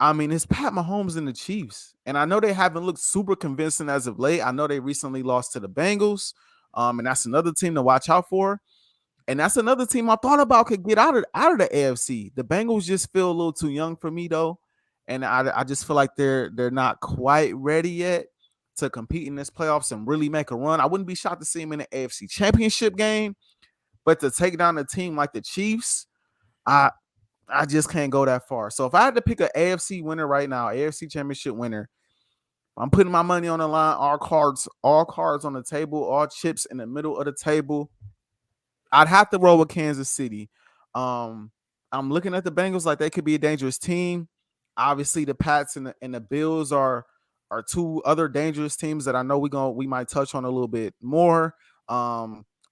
I mean, it's Pat Mahomes and the Chiefs. And I know they haven't looked super convincing as of late. I know they recently lost to the Bengals. And that's another team to watch out for. And that's another team I thought about could get out of the AFC. The Bengals just feel a little too young for me though. And I just feel like they're not quite ready yet to compete in this playoffs and really make a run. I wouldn't be shocked to see them in the AFC championship game, but to take down a team like the Chiefs, I just can't go that far. So if I had to pick an AFC winner right now, AFC championship winner, I'm putting my money on the line, all cards on the table, all chips in the middle of the table. I'd have to roll with Kansas City. I'm looking at the Bengals like they could be a dangerous team. Obviously, the Pats and the Bills are two other dangerous teams that I know we might touch on a little bit more.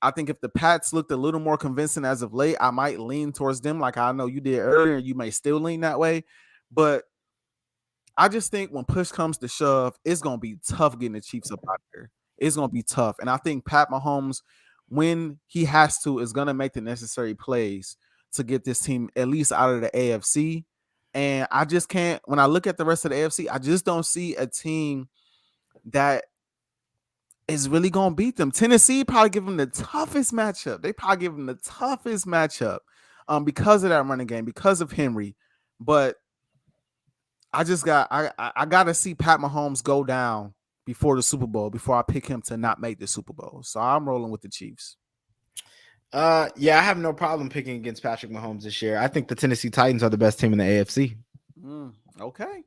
I think if the Pats looked a little more convincing as of late, I might lean towards them like I know you did earlier. You may still lean that way. But I just think when push comes to shove, it's going to be tough getting the Chiefs up out there. It's going to be tough. And I think Pat Mahomes, when he has to, is going to make the necessary plays to get this team at least out of the AFC. And I just can't, when I look at the rest of the AFC, I just don't see a team that is really going to beat them. Tennessee probably give them the toughest matchup. They probably give them the toughest matchup because of that running game, because of Henry. But I got to see Pat Mahomes go down before the Super Bowl before I pick him to not make the Super Bowl. So I'm rolling with the Chiefs. Yeah, I have no problem picking against Patrick Mahomes this year. I think the Tennessee Titans are the best team in the AFC. Okay.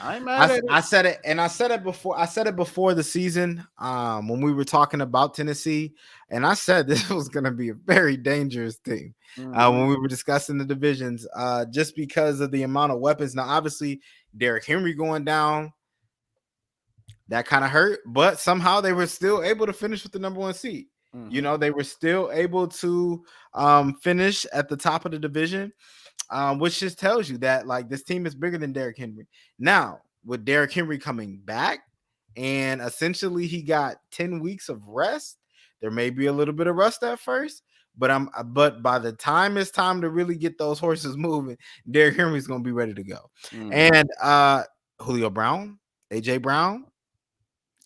I ain't mad at it. I said it, and I said it before. I said it before the season when we were talking about Tennessee, and I said this was going to be a very dangerous team when we were discussing the divisions, just because of the amount of weapons. Now, obviously, Derrick Henry going down, that kind of hurt, but somehow they were still able to finish with the number 1 seed. You know, they were still able to finish at the top of the division. Which just tells you that like this team is bigger than Derrick Henry. Now, with Derrick Henry coming back, and essentially he got 10 weeks of rest, there may be a little bit of rust at first, but by the time it's time to really get those horses moving, Derrick Henry's gonna be ready to go. And Julio Brown, AJ Brown,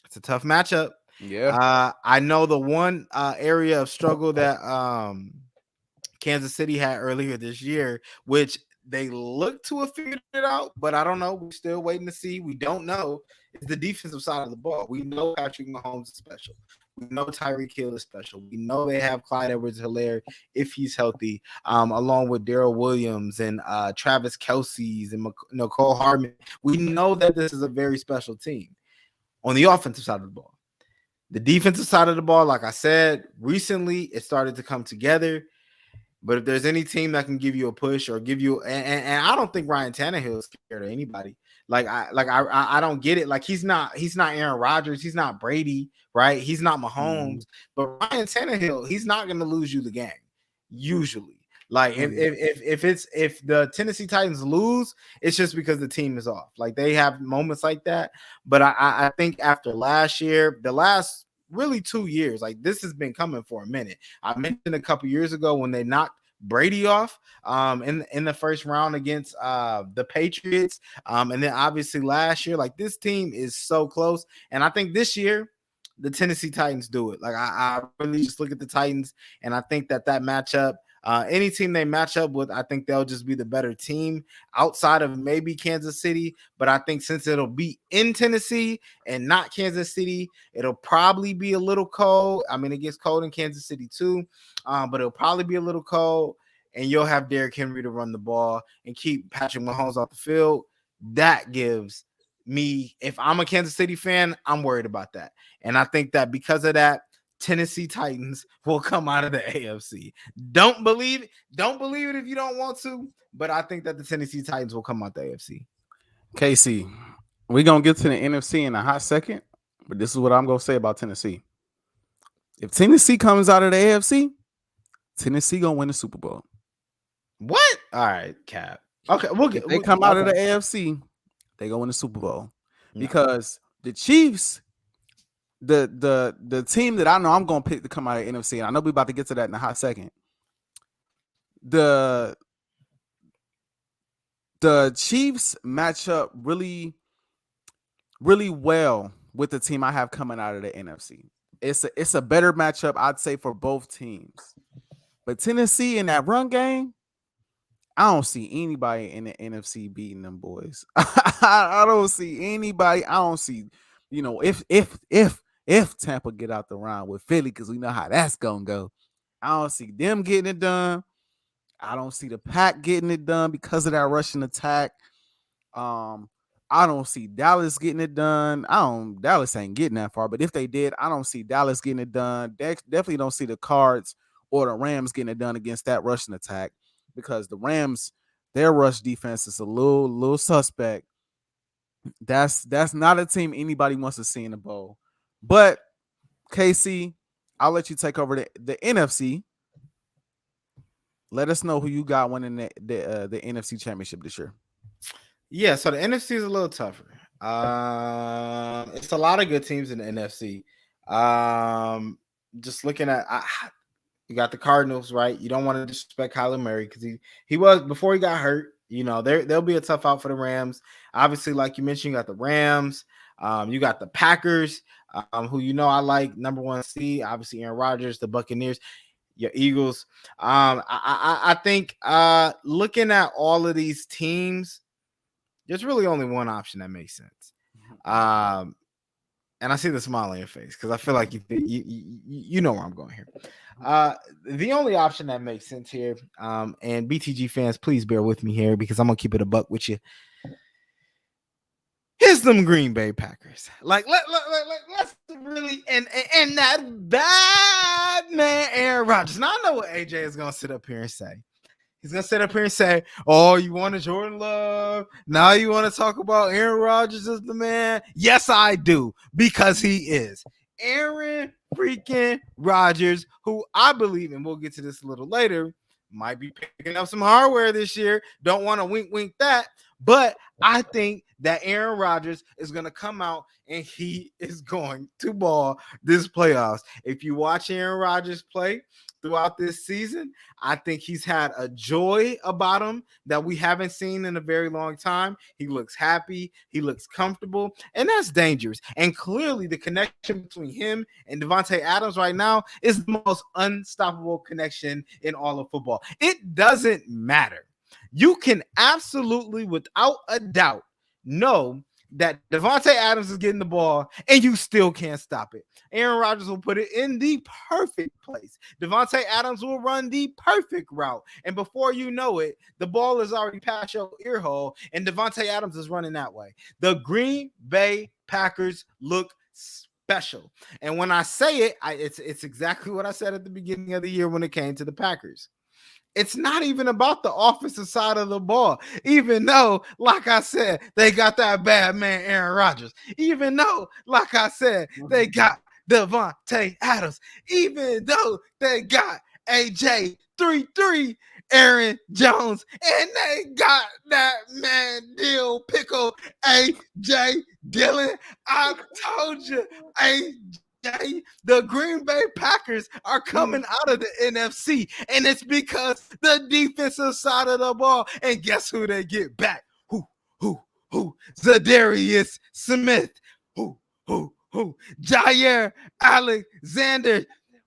it's a tough matchup. Yeah. I know the one area of struggle that Kansas City had earlier this year, which they look to have figured it out, but I don't know. We're still waiting to see. We don't know. It's the defensive side of the ball. We know Patrick Mahomes is special. We know Tyreek Hill is special. We know they have Clyde Edwards-Helaire if he's healthy, along with Darrell Williams and Travis Kelce's and Nicole Hardman. We know that this is a very special team on the offensive side of the ball. The defensive side of the ball, like I said, recently it started to come together. But if there's any team that can give you a push or give you, and I don't think Ryan Tannehill is scared of anybody. I don't get it. Like he's not Aaron Rodgers, he's not Brady, right? He's not Mahomes, but Ryan Tannehill, he's not going to lose you the game. usually. Like if the Tennessee Titans lose, it's just because the team is off. Like they have moments like that. But I think after last year, the last really 2 years, like this has been coming for a minute. I mentioned a couple years ago when they knocked Brady off in the first round against the Patriots. And then obviously last year, like this team is so close. And I think this year the Tennessee Titans do it. Like I really just look at the Titans and I think that matchup, any team they match up with, I think they'll just be the better team outside of maybe Kansas City. But I think since it'll be in Tennessee and not Kansas City, it'll probably be a little cold. I mean, it gets cold in Kansas City too, but it'll probably be a little cold. And you'll have Derrick Henry to run the ball and keep Patrick Mahomes off the field. That gives me, if I'm a Kansas City fan, I'm worried about that. And I think that because of that, Tennessee Titans will come out of the AFC. Don't believe it if you don't want to, but I think that the Tennessee Titans will come out the AFC. KC, we're going to get to the NFC in a hot second, but this is what I'm going to say about Tennessee. If Tennessee comes out of the AFC, Tennessee going to win the Super Bowl. What? All right, Cap. Okay, if they come out of the AFC, they going to win the Super Bowl. No. Because the Chiefs, the team that I know I'm going to pick to come out of the NFC, and I know we're about to get to that in a hot second. The Chiefs match up really, really well with the team I have coming out of the NFC. It's a better matchup, I'd say, for both teams. But Tennessee in that run game, I don't see anybody in the NFC beating them boys. I don't see anybody. I don't see, if Tampa get out the round with Philly, because we know how that's gonna go. I don't see them getting it done. I don't see the Pack getting it done because of that rushing attack. I don't see Dallas getting it done. Dallas ain't getting that far, but if they did, I don't see Dallas getting it done. Definitely don't see the Cards or the Rams getting it done against that rushing attack, because the Rams, their rush defense is a little suspect. That's not a team anybody wants to see in the bowl. But KC, I'll let you take over the NFC. Let us know who you got winning the NFC Championship this year. Yeah, so the NFC is a little tougher. It's a lot of good teams in the NFC. Just looking at, you got the Cardinals, right? You don't want to disrespect Kyler Murray because he was, before he got hurt. There'll be a tough out for the Rams. Obviously, like you mentioned, you got the Rams. You got the Packers, who I like, number one seed. Obviously, Aaron Rodgers, the Buccaneers, your Eagles. I think looking at all of these teams, there's really only one option that makes sense. And I see the smile on your face because I feel like you know where I'm going here. The only option that makes sense here, and BTG fans, please bear with me here because I'm gonna keep it a buck with you. Here's them Green Bay Packers. Like let's really and that bad man Aaron Rodgers. Now I know what AJ is gonna sit up here and say. He's going to sit up here and say, oh, you want a Jordan Love? Now you want to talk about Aaron Rodgers as the man? Yes, I do, because he is. Aaron freaking Rodgers, who I believe, and we'll get to this a little later, might be picking up some hardware this year. Don't want to wink that. But I think that Aaron Rodgers is going to come out and he is going to ball this playoffs. If you watch Aaron Rodgers play throughout this season, I think he's had a joy about him that we haven't seen in a very long time. He looks happy. He looks comfortable, and that's dangerous. And clearly the connection between him and Devontae Adams right now is the most unstoppable connection in all of football. It doesn't matter. You can absolutely, without a doubt, know that Devontae Adams is getting the ball and you still can't stop it. Aaron Rodgers will put it in the perfect place. Devontae Adams will run the perfect route. And before you know it, the ball is already past your ear hole and Devontae Adams is running that way. The Green Bay Packers look special. And when I say it, it's exactly what I said at the beginning of the year when it came to the Packers. It's not even about the offensive side of the ball, even though, like I said, they got that bad man Aaron Rodgers. Even though, like I said, they got Devontae Adams. Even though they got Ajae 3-3 Aaron Jones. And they got that man Dill Pickle AJ Dillon. I told you, AJ, the Green Bay Packers are coming out of the NFC, and it's because the defensive side of the ball. And guess who they get back? Who? Zadarius Smith. Who? Jair Alexander.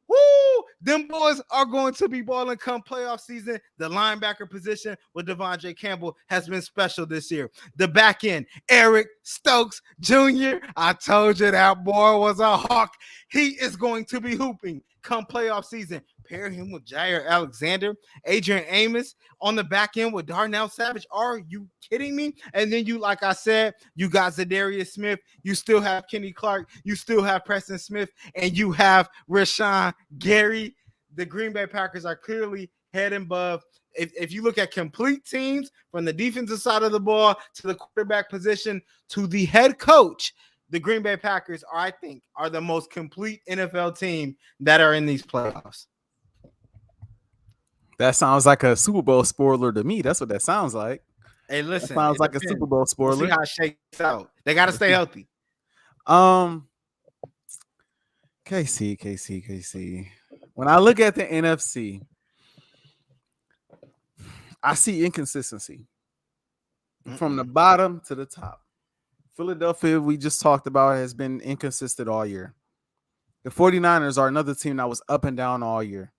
Woo! Them boys are going to be balling come playoff season. The linebacker position with Devondre Campbell has been special this year. The back end, Eric Stokes Jr. I told you that boy was a hawk. He is going to be hooping come playoff season. Pair him with Jair Alexander, Adrian Amos on the back end with Darnell Savage. Are you kidding me? And then you, like I said, you got Zadarius Smith. You still have Kenny Clark. You still have Preston Smith, and you have Rashawn Gary. The Green Bay Packers are clearly head and above. If you look at complete teams from the defensive side of the ball to the quarterback position to the head coach, the Green Bay Packers are, I think, are the most complete NFL team that are in these playoffs. That sounds like a Super Bowl spoiler to me. That's what that sounds like. Hey, listen, that sounds like a Super Bowl spoiler. We'll see how it shakes out. They got to stay healthy. KC. When I look at the NFC, I see inconsistency from the bottom to the top. Philadelphia, we just talked about, has been inconsistent all year. The 49ers are another team that was up and down all year.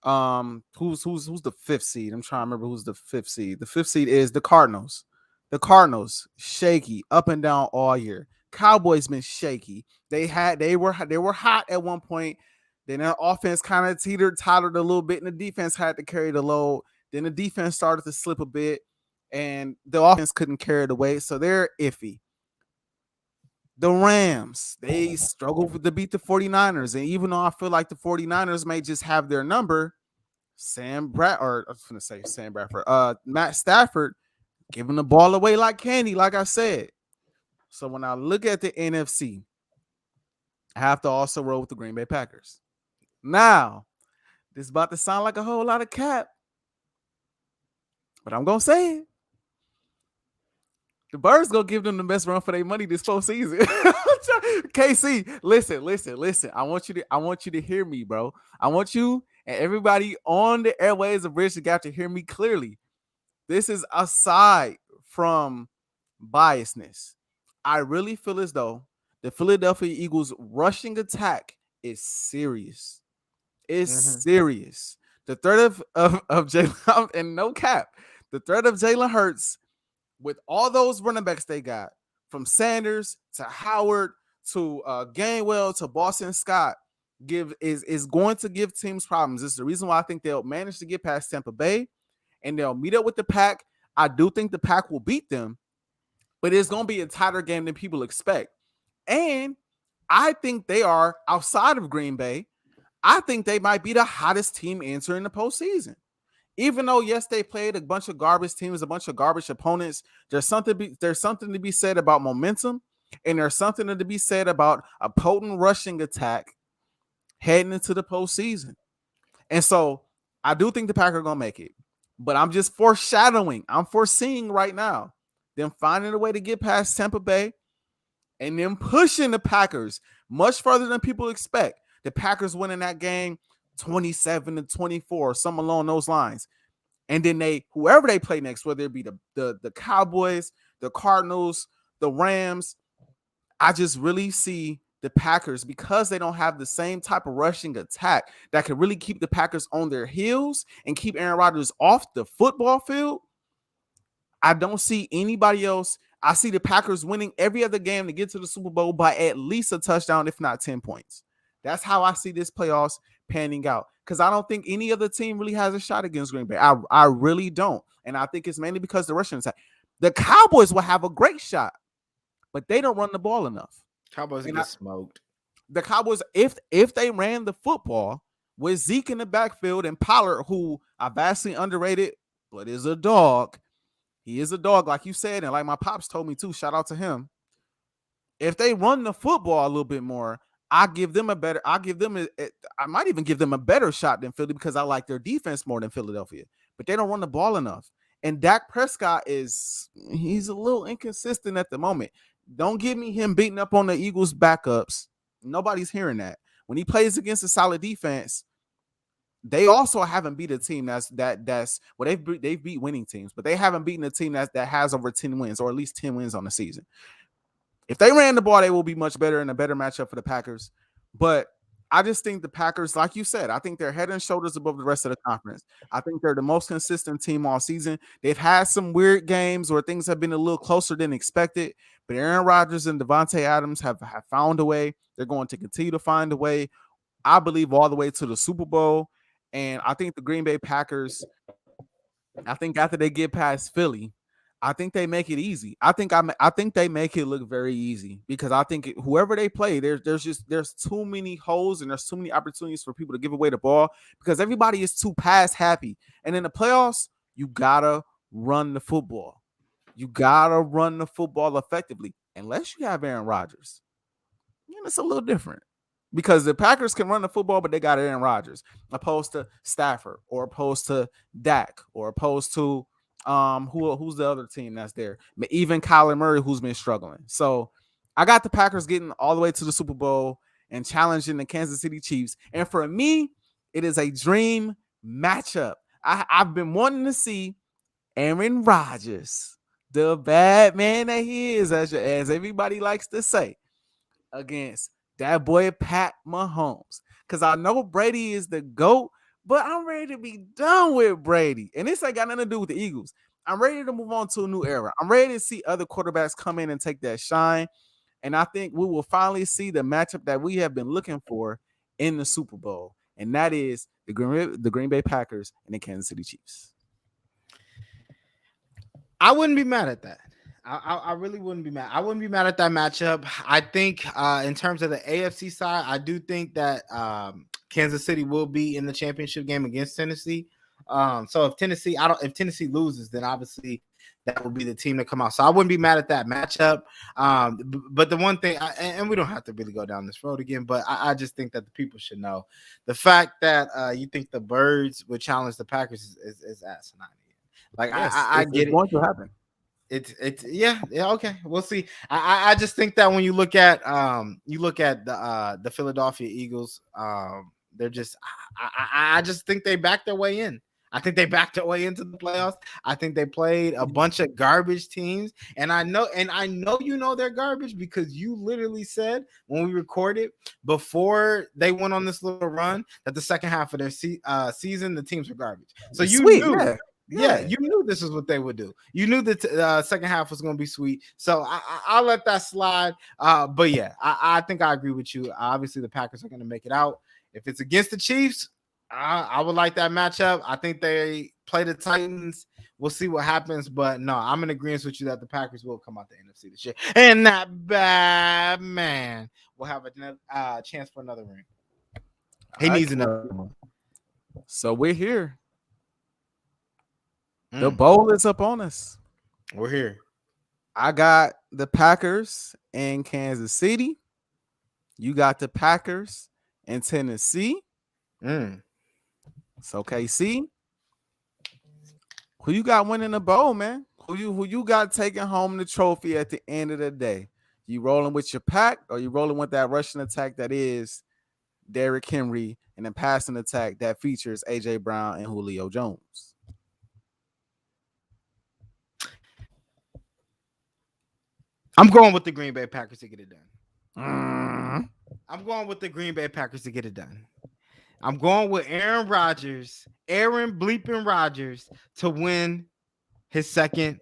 Who's the fifth seed? I'm trying to remember who's the fifth seed. The fifth seed is the Cardinals. The Cardinals, shaky, up and down all year. Cowboys been shaky. They were hot at one point. Then their offense kind of tottered a little bit, and the defense had to carry the load. Then the defense started to slip a bit, and the offense couldn't carry the weight, so they're iffy. The Rams, they struggled to beat the 49ers, and even though I feel like the 49ers may just have their number, Matt Stafford giving the ball away like candy, like I said. So when I look at the NFC, I have to also roll with the Green Bay Packers. Now, this is about to sound like a whole lot of cap, but I'm going to say it. The Birds going to give them the best run for their money this postseason. KC, listen. I want you to hear me, bro. I want you and everybody on the airways of Bridge the Gap to hear me clearly. This is aside from biasness. I really feel as though the Philadelphia Eagles rushing attack is serious. It's serious. The threat of Jalen, and no cap, the threat of Jalen Hurts with all those running backs they got, from Sanders to Howard to Gainwell to Boston Scott, is going to give teams problems. This is the reason why I think they'll manage to get past Tampa Bay, and they'll meet up with the Pack. I do think the Pack will beat them, but it's going to be a tighter game than people expect. And I think they are, outside of Green Bay, I think they might be the hottest team entering the postseason. Even though, yes, they played a bunch of garbage teams, a bunch of garbage opponents, there's something to be said about momentum, and there's something to be said about a potent rushing attack heading into the postseason. And so I do think the Packers are going to make it. But I'm just foreshadowing. I'm foreseeing right now them finding a way to get past Tampa Bay and then pushing the Packers much further than people expect. The Packers winning that game 27-24, something along those lines. And then whoever they play next, whether it be the Cowboys, the Cardinals, the Rams, I just really see the Packers, because they don't have the same type of rushing attack that can really keep the Packers on their heels and keep Aaron Rodgers off the football field. I don't see anybody else. I see the Packers winning every other game to get to the Super Bowl by at least a touchdown, if not 10 points. That's how I see this playoffs panning out, because I don't think any other team really has a shot against Green Bay. I really don't. And I think it's mainly because the rushing attack. The Cowboys will have a great shot, but they don't run the ball enough. Cowboys get smoked. The Cowboys, if they ran the football with Zeke in the backfield and Pollard, who I vastly underrated, but is a dog. He is a dog, like you said, and like my pops told me too. Shout out to him. If they run the football a little bit more, I give them a better. I give them. I might even give them a better shot than Philly because I like their defense more than Philadelphia. But they don't run the ball enough. And Dak Prescott he's a little inconsistent at the moment. Don't give me him beating up on the Eagles backups. Nobody's hearing that. When he plays against a solid defense, they also haven't beat a team that's well, they've beat winning teams, but they haven't beaten a team that has over 10 wins or at least 10 wins on the season. If they ran the ball, they will be much better and a better matchup for the Packers. But I just think the Packers, like you said, I think they're head and shoulders above the rest of the conference. I think they're the most consistent team all season. They've had some weird games where things have been a little closer than expected, but Aaron Rodgers and Devontae Adams have found a way. They're going to continue to find a way, I believe, all the way to the Super Bowl. And I think the Green Bay Packers, I think after they get past Philly, I think they make it easy. I think they make it look very easy because I think whoever they play, there's too many holes and there's too many opportunities for people to give away the ball because everybody is too pass happy. And in the playoffs, you gotta run the football. You gotta run the football effectively, unless you have Aaron Rodgers. It's a little different because the Packers can run the football, but they got Aaron Rodgers, opposed to Stafford, or opposed to Dak, or opposed to who's the other team that's there? Even Kyler Murray, who's been struggling. So I got the Packers getting all the way to the Super Bowl and challenging the Kansas City Chiefs. And for me, it is a dream matchup. I've been wanting to see Aaron Rodgers, the bad man that he is, as everybody likes to say, against that boy Pat Mahomes. Because I know Brady is the GOAT, but I'm ready to be done with Brady. And this ain't got nothing to do with the Eagles. I'm ready to move on to a new era. I'm ready to see other quarterbacks come in and take that shine. And I think we will finally see the matchup that we have been looking for in the Super Bowl. And that is the Green Bay Packers and the Kansas City Chiefs. I wouldn't be mad at that. I really wouldn't be mad. I wouldn't be mad at that matchup. I think in terms of the AFC side, I do think that Kansas City will be in the championship game against Tennessee. So if Tennessee loses, then obviously that will be the team to come out. So I wouldn't be mad at that matchup. But the one thing, and we don't have to really go down this road again, but I just think that the people should know the fact that you think the Birds would challenge the Packers is asinine. Like Yes, I get it's it. going to happen. It's yeah, okay, we'll see. I just think that when you look at the Philadelphia Eagles, they're just I just think they backed their way in. I think they backed their way into the playoffs. I think they played a bunch of garbage teams, and I know you know they're garbage because you literally said when we recorded before they went on this little run that the second half of their season the teams were garbage. So you Sweet, knew. yeah. Yeah, you knew this is what they would do. You knew that second half was going to be sweet. So I'll let that slide. But yeah, I think I agree with you. Obviously, the Packers are going to make it out. If it's against the Chiefs, I would like that matchup. I think they play the Titans. We'll see what happens. But no, I'm in agreement with you that the Packers will come out the NFC this year. And that bad man will have a chance for another ring. He needs another one. So we're here. The bowl is up on us. We're here. I got the Packers in Kansas City. You got the Packers in Tennessee. So KC, who you got winning the bowl, man? Who you got taking home the trophy at the end of the day? You rolling with your pack, or you rolling with that rushing attack that is Derrick Henry and then passing attack that features AJ Brown and Julio Jones? I'm going with the Green Bay Packers to get it done. I'm going with the Green Bay Packers to get it done. I'm going with Aaron bleeping Rodgers to win his second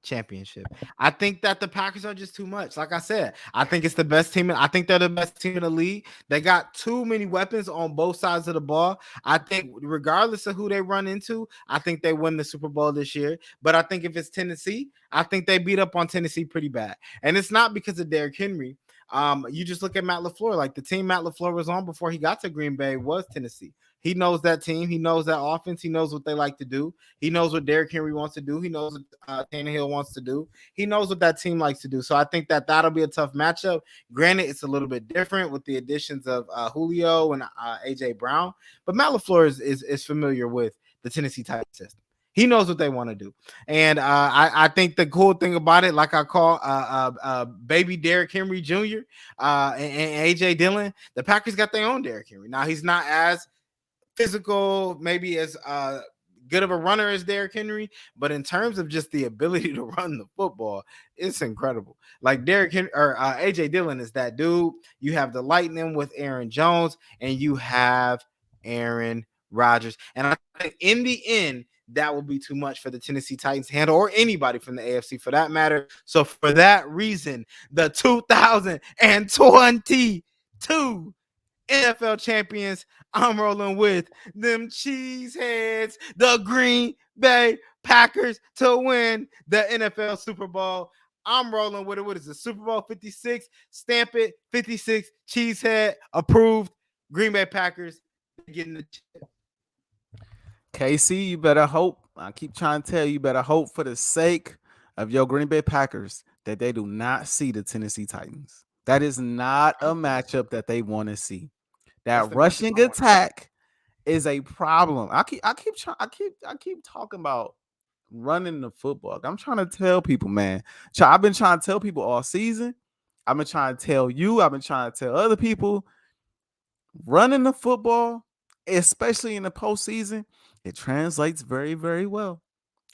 championship. I think that the Packers are just too much. Like I said, I think it's the best team. I think they're the best team in the league. They got too many weapons on both sides of the ball. I think regardless of who they run into, I think they win the Super Bowl this year. But I think if it's Tennessee, I think they beat up on Tennessee pretty bad. And it's not because of Derrick Henry. You just look at Matt LaFleur. Like the team Matt LaFleur was on before he got to Green Bay was Tennessee. He knows that team. He knows that offense. He knows what they like to do. He knows what Derrick Henry wants to do. He knows what Tannehill wants to do. He knows what that team likes to do. So I think that that'll be a tough matchup. Granted, it's a little bit different with the additions of Julio and AJ Brown, but Matt LaFleur is familiar with the Tennessee Titans system. He knows what they want to do. And I think the cool thing about it, like I call baby Derrick Henry Jr. And AJ Dillon, the Packers got their own Derrick Henry. Now, he's not as physical, maybe as good of a runner as Derrick Henry, but in terms of just the ability to run the football, it's incredible. Like Derrick Henry or AJ Dillon is that dude. You have the Lightning with Aaron Jones, and you have Aaron Rodgers. And I think in the end, that will be too much for the Tennessee Titans to handle, or anybody from the AFC for that matter. So for that reason, the 2022 NFL champions, I'm rolling with them cheeseheads, the Green Bay Packers, to win the NFL Super Bowl. I'm rolling with it. What is it? Super Bowl 56? Stamp it. 56 cheesehead approved. Green Bay Packers getting the chip. KC, you better hope. I keep trying to tell you, better hope for the sake of your Green Bay Packers that they do not see the Tennessee Titans. That is not a matchup that they want to see. That's That the matchup rushing I want. attack is a problem. I keep talking about running the football. I'm trying to tell people, man. I've been trying to tell people all season. I've been trying to tell you. I've been trying to tell other people. Running the football, especially in the postseason, it translates very, very well.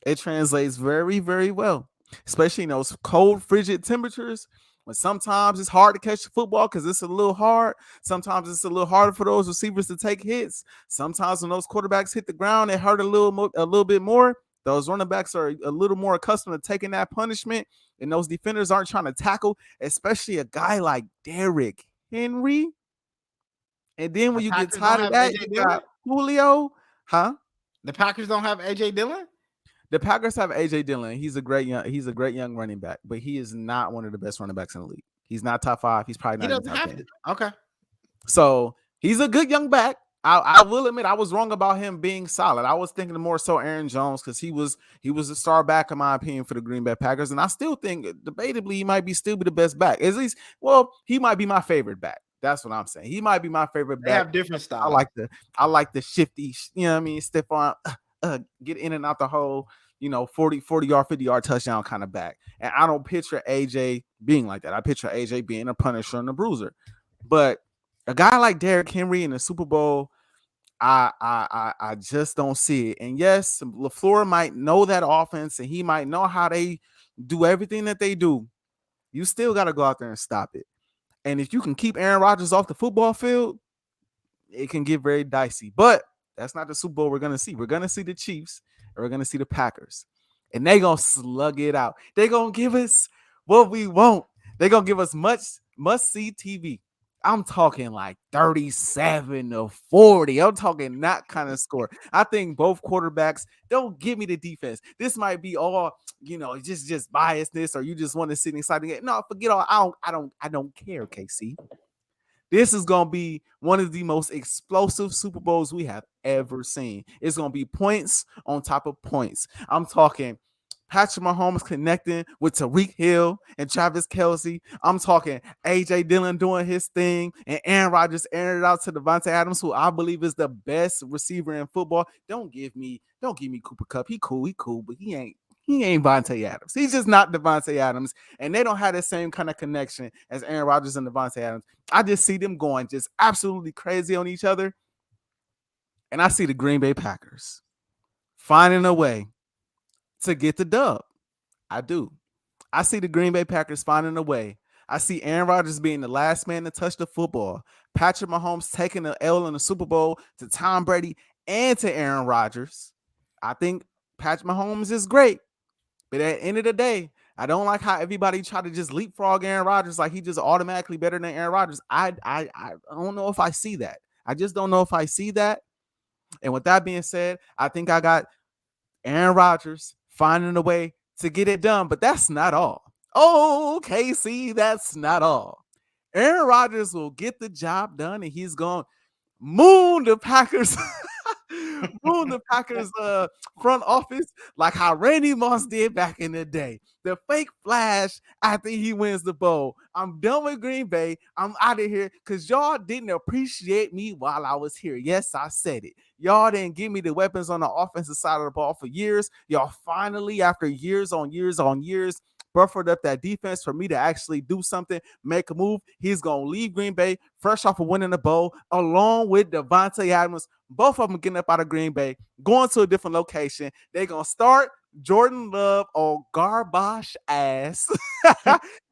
It translates very, very well, especially in those cold, frigid temperatures. When sometimes it's hard to catch the football because it's a little hard. Sometimes it's a little harder for those receivers to take hits. Sometimes when those quarterbacks hit the ground, it hurt a little bit more. Those running backs are a little more accustomed to taking that punishment, and those defenders aren't trying to tackle, especially a guy like Derrick Henry. And then The when you get Packers don't tired of have that, AJ you Dillon. got Julio, huh? The Packers don't have AJ Dillon. The Packers have AJ Dillon. He's a great young running back, but he is not one of the best running backs in the league. He's not top 5. He's probably He not even doesn't top have 10. to. Okay. So he's a good young back. I will admit I was wrong about him being solid. I was thinking more so Aaron Jones because he was a star back in my opinion for the Green Bay Packers, and I still think debatably he might be still be the best back. At least, well, he might be my favorite back. That's what I'm saying. He might be my favorite They back. have different I styles. like the shifty, you know what I mean, stiff arm, get in and out the hole, 40-yard, 50-yard touchdown kind of back. And I don't picture AJ being like that. I picture AJ being a punisher and a bruiser. But a guy like Derrick Henry in the Super Bowl, I just don't see it. And yes, LaFleur might know that offense and he might know how they do everything that they do. You still got to go out there and stop it. And if you can keep Aaron Rodgers off the football field, it can get very dicey. But that's not the Super Bowl we're going to see. We're going to see the Chiefs and we're going to see the Packers. And they're going to slug it out. They're going to give us what we want. They're going to give us must-see TV. I'm talking like 37-40. I'm talking that kind of score. I think both quarterbacks, don't give me the defense. This might be all, just biasness, or you just want to sit excited. No, forget all. I don't care, KC. This is going to be one of the most explosive Super Bowls we have ever seen. It's going to be points on top of points. I'm talking Patrick Mahomes connecting with Tyreek Hill and Travis Kelce. I'm talking AJ Dillon doing his thing and Aaron Rodgers airing it out to Devontae Adams, who I believe is the best receiver in football. Don't give me Cooper Kupp. He cool, but he ain't Devontae Adams. He's just not Devontae Adams, and they don't have the same kind of connection as Aaron Rodgers and Devontae Adams. I just see them going just absolutely crazy on each other, and I see the Green Bay Packers finding a way to get the dub. I do. I see the Green Bay Packers finding a way. I see Aaron Rodgers being the last man to touch the football. Patrick Mahomes taking the L in the Super Bowl to Tom Brady and to Aaron Rodgers. I think Patrick Mahomes is great. But at the end of the day, I don't like how everybody try to just leapfrog Aaron Rodgers like he just automatically better than Aaron Rodgers. I don't know if I see that. I just don't know if I see that. And with that being said, I think I got Aaron Rodgers finding a way to get it done. But that's not all. Oh, KC, that's not all. Aaron Rodgers will get the job done, and he's going to moon the Packers, moon the Packers front office like how Randy Moss did back in the day. The fake flash after he wins the bowl. I'm done with Green Bay. I'm out of here because y'all didn't appreciate me while I was here. Yes, I said it. Y'all didn't give me the weapons on the offensive side of the ball for years. Y'all finally, after years on years on years, buffered up that defense for me to actually do something, make a move. He's going to leave Green Bay fresh off of winning the bowl, along with Devontae Adams. Both of them getting up out of Green Bay, going to a different location. They're going to start Jordan Love on garbage ass.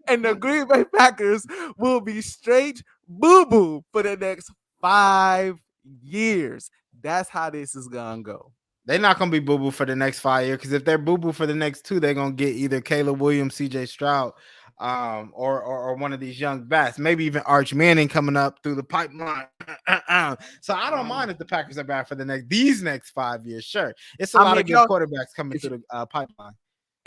And the Green Bay Packers will be straight boo-boo for the next 5 years. That's how this is going to go. They're not gonna be boo boo for the next 5 years because if they're boo boo for the next two, they're gonna get either Caleb Williams, C.J. Stroud, or one of these young bats, maybe even Arch Manning coming up through the pipeline. So I don't mind if the Packers are bad for these next 5 years. Sure, it's a I lot mean, of good quarterbacks coming if, through the pipeline.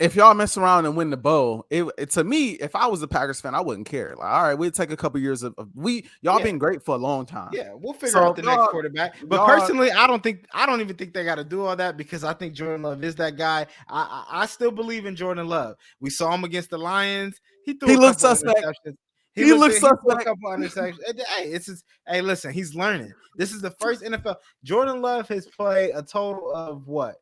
if y'all mess around and win the bowl, it to me, if I was a Packers fan, I wouldn't care. Like, all right, we'll take a couple years of y'all Yeah, been great for a long time. yeah, we'll figure So out if the next quarterback. But y'all personally, I don't even think they got to do all that because I think Jordan Love is that guy. I still believe in Jordan Love. We saw him against the Lions. He threw he a looks couple of suspect. interceptions. He looks He threw a suspect. couple of interceptions. Hey, hey, listen, he's learning. This is the first NFL. Jordan Love has played a total of what?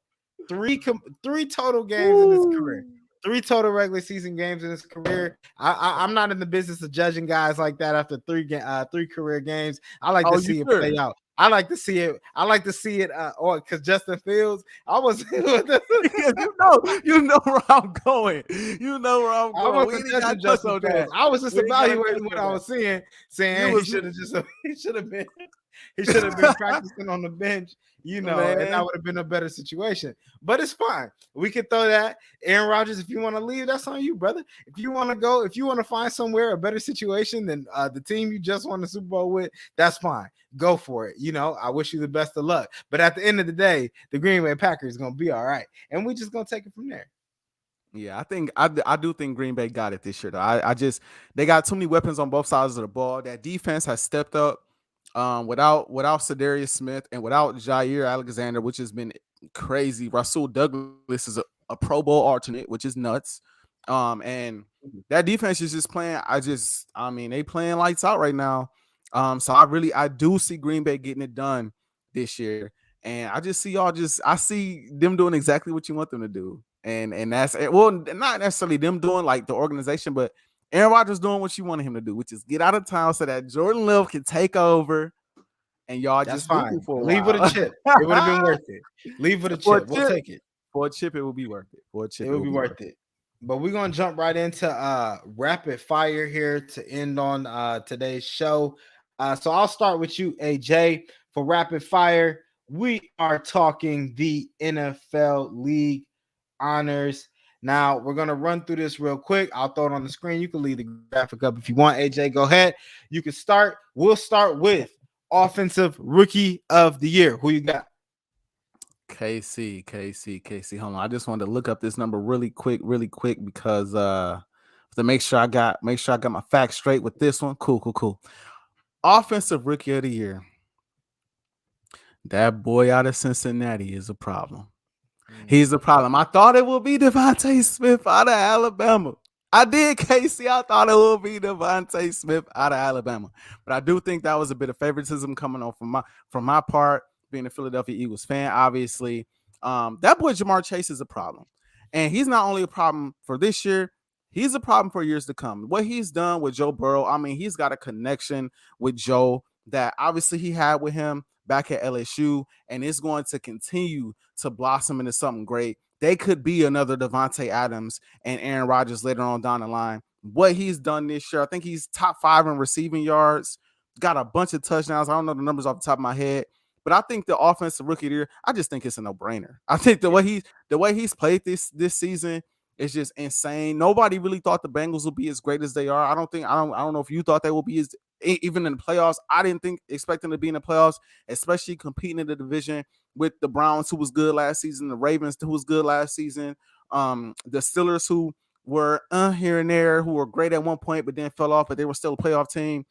Three total games in his career. Woo. 3 total regular season games in his career. I'm not in the business of judging guys like that after three career games. I like to Oh, you see it sure? play out. I like to see it. I like to see it. Or because Justin Fields, I was Because you know where I'm going. You know where I'm I going. We wasn't ain't got judging to touch Justin on Fields. that. I was just We ain't got to touch evaluating what on I that. was seeing, You saying he was should have just he should have been practicing on the bench, and that man. would have been a better situation. But it's fine. We can throw that. Aaron Rodgers, if you want to leave, that's on you, brother. If you want to go, if you want to find somewhere a better situation than the team you just won the Super Bowl with, that's fine. Go for it. I wish you the best of luck. But at the end of the day, the Green Bay Packers is gonna be all right, and we just gonna take it from there. Yeah, I do think Green Bay got it this year though. I just they got too many weapons on both sides of the ball. That defense has stepped up. Without Sedarius Smith and without Jair Alexander, which has been crazy. Rasul Douglas is a Pro Bowl alternate, which is nuts. And that defense is just playing. I mean, they playing lights out right now. So I do see Green Bay getting it done this year. And I just see I see them doing exactly what you want them to do. And that's well, not necessarily them doing like the organization, but Aaron Rodgers doing what you wanted him to do, which is get out of town so that Jordan Love can take over and y'all That's just boo fine. for a Leave with a while. chip. It would have been worth it. Leave with a for a chip. We'll chip, take it. for a chip, it will be worth it. For a chip, It it would will be be worth worth it. But we're gonna jump right into rapid fire here to end on today's show. So I'll start with you, AJ, for rapid fire. We are talking the NFL League honors. Now we're gonna run through this real quick. I'll throw it on the screen. You can leave the graphic up if you want. AJ, go ahead. You can start. We'll start with Offensive Rookie of the Year. Who you got? KC. Hold on. I just wanted to look up this number really quick because to make sure I got my facts straight with this one. Cool. Offensive Rookie of the Year. That boy out of Cincinnati is a problem. He's a problem. I thought it would be Devontae Smith out of Alabama. I did, Casey. I thought it would be Devontae Smith out of Alabama. But I do think that was a bit of favoritism coming on from my part, being a Philadelphia Eagles fan, obviously. That boy Jamar Chase is a problem. And he's not only a problem for this year, he's a problem for years to come. What he's done with Joe Burrow, I mean, he's got a connection with Joe that obviously he had with him back at LSU, and it's going to continue to blossom into something great. They could be another Devontae Adams and Aaron Rodgers later on down the line. What he's done this year, I think he's top 5 in receiving yards, got a bunch of touchdowns. I don't know the numbers off the top of my head, but I think the offensive rookie of the year, I just think it's a no-brainer. I think the way he's played this season is just insane. Nobody really thought the Bengals would be as great as they are. I don't know if you thought they would be as even in the playoffs. I didn't expect them to be in the playoffs, especially competing in the division with the Browns, who was good last season, the Ravens, who was good last season, the Steelers, who were here and there, who were great at one point, but then fell off, but they were still a playoff team.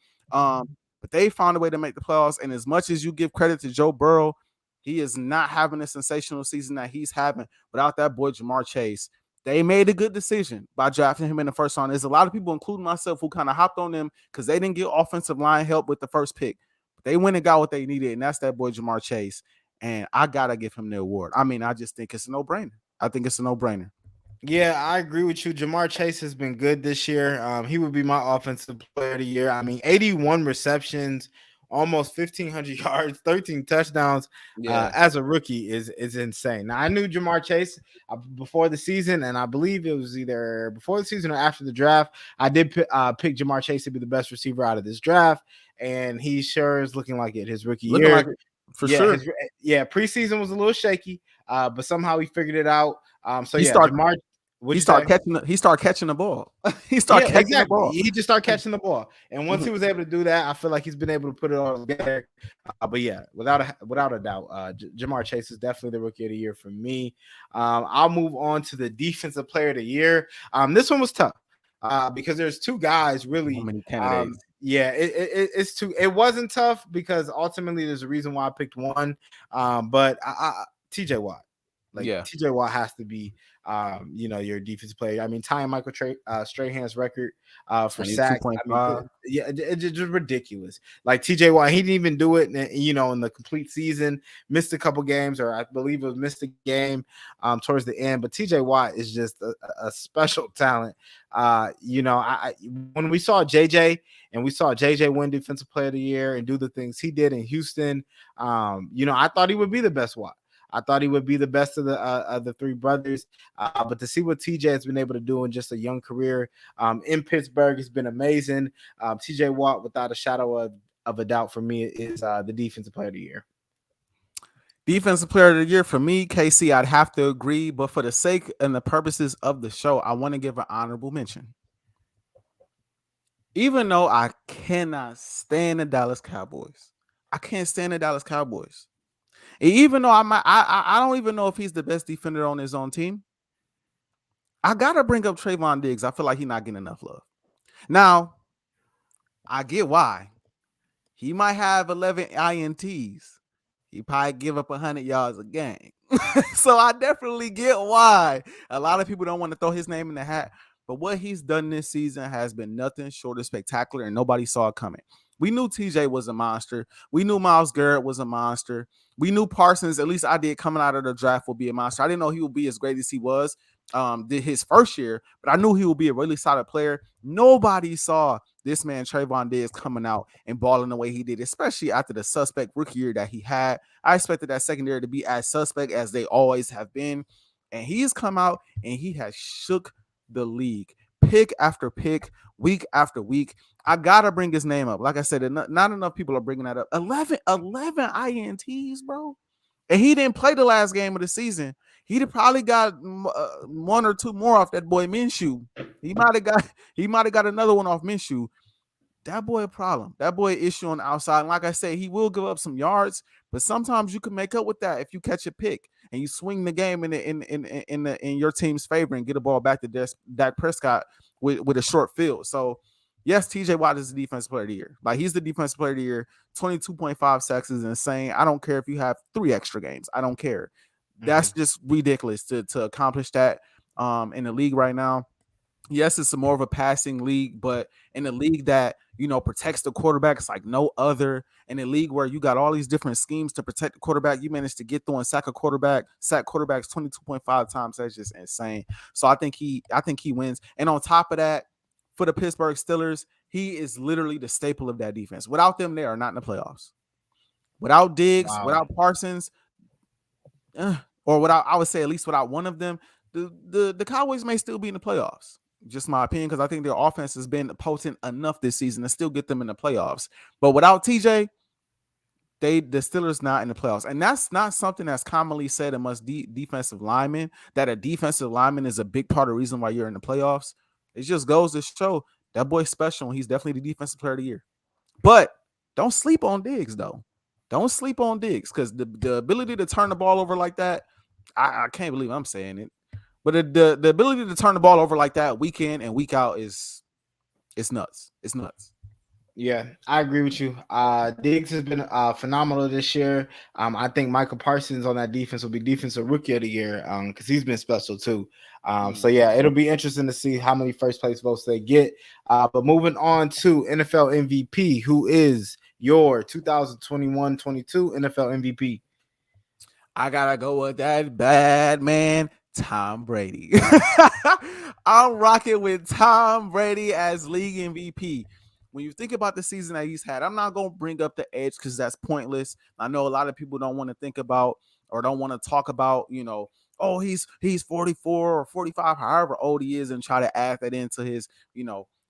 but they found a way to make the playoffs. And as much as you give credit to Joe Burrow, he is not having the sensational season that he's having without that boy Jamar Chase. They made a good decision by drafting him in the first round. There's a lot of people, including myself, who kind of hopped on them because they didn't get offensive line help with the first pick. But they went and got what they needed, and that's that boy Jamar Chase. And I gotta give him the award. I mean, I just think it's a no-brainer. I think it's a no-brainer. Yeah, I agree with you. Jamar Chase has been good this year. He would be my offensive player of the year. I mean, 81 receptions, almost 1,500 yards, 13 touchdowns Yeah. as a rookie is insane. Now, I knew Jamar Chase before the season, and I believe it was either before the season or after the draft. I did pick Jamar Chase to be the best receiver out of this draft, and he sure is looking like it his rookie Looking year. like it for Yeah, sure. preseason was a little shaky, but somehow he figured it out. So He yeah, start Jamar. What'd he you start say? catching the, he start catching the ball. He start Yeah, catching the exactly. ball. He just started catching the ball, and once Mhm. he was able to do that, I feel like he's been able to put it all together. But yeah, without a doubt, Jamar Chase is definitely the rookie of the year for me. I'll move on to the defensive player of the year. This one was tough because there's two guys So really. many candidates. Yeah, it's too. It wasn't tough because ultimately there's a reason why I picked one. But TJ Watt, like Yeah. TJ Watt has to be your defensive player. I mean, tying Michael Strahan's record for sacks. I mean, 92.5. yeah, it's just ridiculous. Like TJ Watt, he didn't even do it, in the complete season. Missed a couple games, or I believe it was missed a game towards the end. But TJ Watt is just a special talent. When we saw JJ and we saw JJ win Defensive Player of the Year and do the things he did in Houston, I thought he would be the best Watt. I thought he would be the best of the three brothers. But to see what TJ has been able to do in just a young career in Pittsburgh has been amazing. TJ Watt, without a shadow of a doubt, for me, is the Defensive Player of the Year. Defensive player of the year for me, KC, I'd have to agree. But for the sake and the purposes of the show, I want to give an honorable mention. Even though I cannot stand the Dallas Cowboys, I can't stand the Dallas Cowboys. Even though I don't even know if he's the best defender on his own team. I gotta bring up Trayvon Diggs. I feel like he's not getting enough love. Now, I get why. He might have 11 INTs. He probably give up 100 yards a game. So I definitely get why a lot of people don't want to throw his name in the hat. But what he's done this season has been nothing short of spectacular, and nobody saw it coming. We knew TJ was a monster. We knew Myles Garrett was a monster. We knew Parsons, at least I did, coming out of the draft, would be a monster. I didn't know he would be as great as he was did his first year, but I knew he would be a really solid player. Nobody saw this man Trayvon Diggs coming out and balling the way he did, especially after the suspect rookie year that he had. I expected that secondary to be as suspect as they always have been, and he's come out and he has shook the league, pick after pick, week after week. I gotta bring his name up. Like I said, not enough people are bringing that up. 11 INTs, bro. And he didn't play the last game of the season. He'd have probably got one or two more off that boy Minshew. He might have got another one off Minshew. That boy a problem. That boy issue on the outside. And like I said, he will give up some yards, but sometimes you can make up with that if you catch a pick and you swing the game in your team's favor and get a ball back to Dak Prescott with a short field. So yes, TJ Watt is the defensive player of the year. Like he's the defensive player of the year. 22.5 sacks is insane. I don't care if you have 3 extra games. I don't care. That's just ridiculous to accomplish that in the league right now. Yes, it's more of a passing league, but in a league that protects the quarterback, it's like no other. In a league where you got all these different schemes to protect the quarterback, you managed to get through and sack quarterbacks 22.5 times. That's just insane. So I think he wins. And on top of that, for the Pittsburgh Steelers, he is literally the staple of that defense. Without them, they are not in the playoffs. Without Diggs, without Parsons, or without, I would say at least without one of them, the Cowboys may still be in the playoffs. Just my opinion, because I think their offense has been potent enough this season to still get them in the playoffs. But without TJ, the Steelers not in the playoffs. And that's not something that's commonly said amongst defensive linemen, that a defensive lineman is a big part of the reason why you're in the playoffs. It just goes to show that boy's special, and he's definitely the defensive player of the year. But don't sleep on Diggs, though. Don't sleep on Diggs, because the ability to turn the ball over like that, I can't believe I'm saying it. But the ability to turn the ball over like that week in and week out it's nuts. It's nuts. Yeah, I agree with you. Diggs has been phenomenal this year. I think Michael Parsons on that defense will be defensive rookie of the year because he's been special too. So Mhm. yeah, it'll be interesting to see how many first place votes they get. But moving on to NFL MVP, who is your 2021-22 NFL MVP? I gotta go with that bad man, Tom Brady. I'm rocking with Tom Brady as league MVP. When you think about the season that he's had, I'm not gonna bring up the edge because that's pointless. I know a lot of people don't want to think about or don't want to talk about, oh, he's 44 or 45, however old he is, and try to add that into his,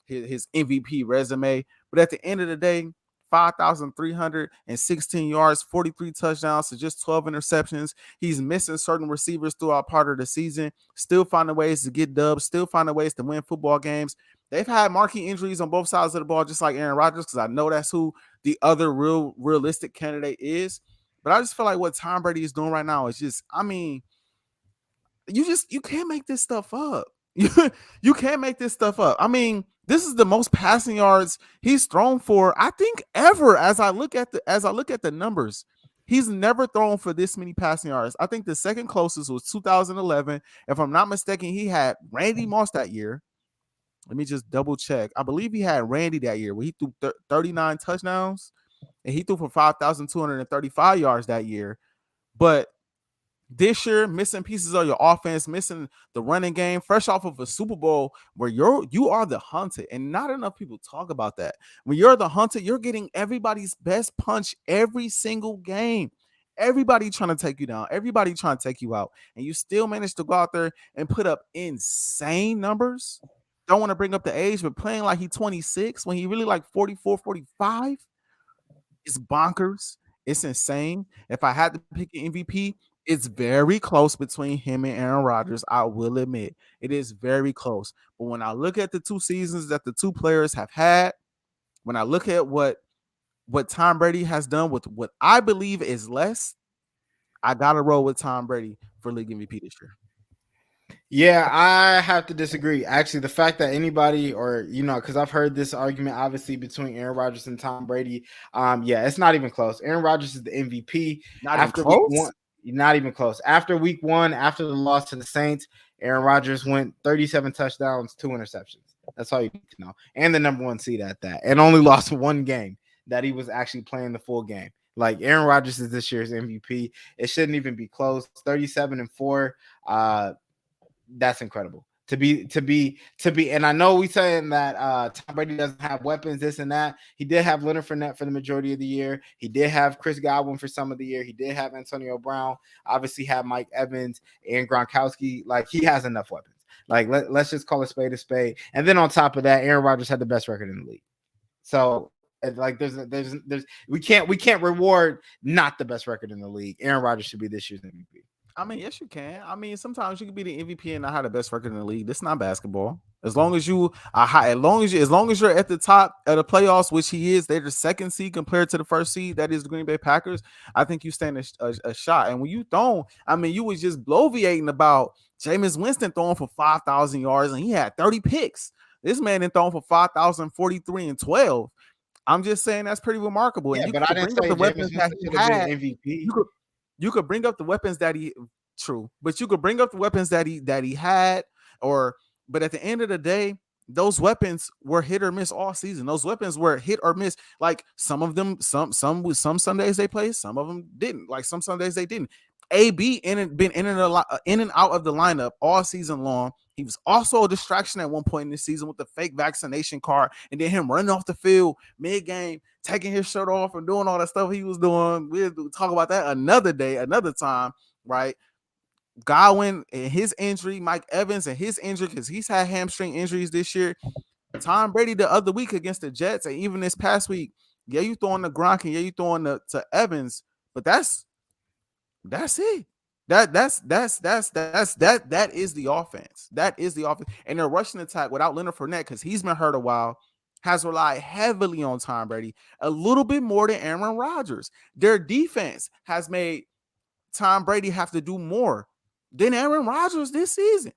his MVP resume. But at the end of the day, 5,316 yards, 43 touchdowns to just 12 interceptions. He's missing certain receivers throughout part of the season, still finding ways to get dubs, still finding ways to win football games. They've had marquee injuries on both sides of the ball, just like Aaron Rodgers, because I know that's who the other realistic candidate is. But I just feel like what Tom Brady is doing right now is just, I mean, you can't make this stuff up. You can't make this stuff up. I mean, this is the most passing yards he's thrown for, I think, ever. As I look at the numbers, he's never thrown for this many passing yards. I think the second closest was 2011. If I'm not mistaken, he had Randy Moss that year. Let me just double check. I believe he had Randy that year where he threw 39 touchdowns and he threw for 5,235 yards that year. But this year, missing pieces of your offense, missing the running game, fresh off of a Super Bowl where you are the hunted, and not enough people talk about that. When you're the hunted, you're getting everybody's best punch every single game. Everybody trying to take you down, everybody trying to take you out, and you still manage to go out there and put up insane numbers. Don't want to bring up the age, but playing like he's 26 when he really like 44, 45. It's bonkers. It's insane. If I had to pick an MVP, it's very close between him and Aaron Rodgers. I will admit it is very close. But when I look at the two seasons that the two players have had, when I look at what Tom Brady has done with what I believe is less, I gotta roll with Tom Brady for league MVP this year. Yeah, I have to disagree. Actually, the fact that anybody, or because I've heard this argument obviously between Aaron Rodgers and Tom Brady. Yeah, it's not even close. Aaron Rodgers is the MVP Not even after week close. one. Not even close. After week one, after the loss to the Saints, Aaron Rodgers went 37 touchdowns, 2 interceptions. That's all you need to know. And the number one seed at that, and only lost one game that he was actually playing the full game. Like Aaron Rodgers is this year's MVP. It shouldn't even be close. 37-4. That's incredible to be. And I know we saying that Tom Brady doesn't have weapons, this and that. He did have Leonard Fournette for the majority of the year. He did have Chris Godwin for some of the year. He did have Antonio Brown. Obviously, had Mike Evans and Gronkowski. Like he has enough weapons. Like let's just call a spade a spade. And then on top of that, Aaron Rodgers had the best record in the league. So like there's we can't reward not the best record in the league. Aaron Rodgers should be this year's MVP. I mean, yes, you can. I mean, sometimes you can be the MVP and not have the best record in the league. This is not basketball. As long as you are high, as long as you're at the top of the playoffs, which he is, they're the second seed compared to the first seed. That is the Green Bay Packers. I think you stand a shot. And when you don't, I mean, you was just bloviating about Jameis Winston throwing for 5,000 yards and he had 30 picks. This man then throwing for 5,043 and 12. I'm just saying that's pretty remarkable. Yeah, And you but I could didn't bring up say the Jameis weapons that Winston he should have been had. You MVP. could you could bring up the weapons that he true, but you could bring up the weapons that he had, or but at the end of the day, those weapons were hit or miss all season. Those weapons were hit or miss. Like some of them, some Sundays they played, some of them didn't. Like some Sundays they didn't. AB been in and out of the lineup all season long. He was also a distraction at one point in the season with the fake vaccination card, and then him running off the field mid game, taking his shirt off and doing all that stuff he was doing. We'll talk about that another day, another time, right? Godwin and his injury, Mike Evans and his injury, because he's had hamstring injuries this year. Tom Brady the other week against the Jets, and even this past week, yeah, you throwing the Gronk and yeah, you throwing to Evans, but that's it. That is the offense. That is the offense. And their rushing attack without Leonard Fournette, because he's been hurt a while, has relied heavily on Tom Brady, a little bit more than Aaron Rodgers. Their defense has made Tom Brady have to do more than Aaron Rodgers this season.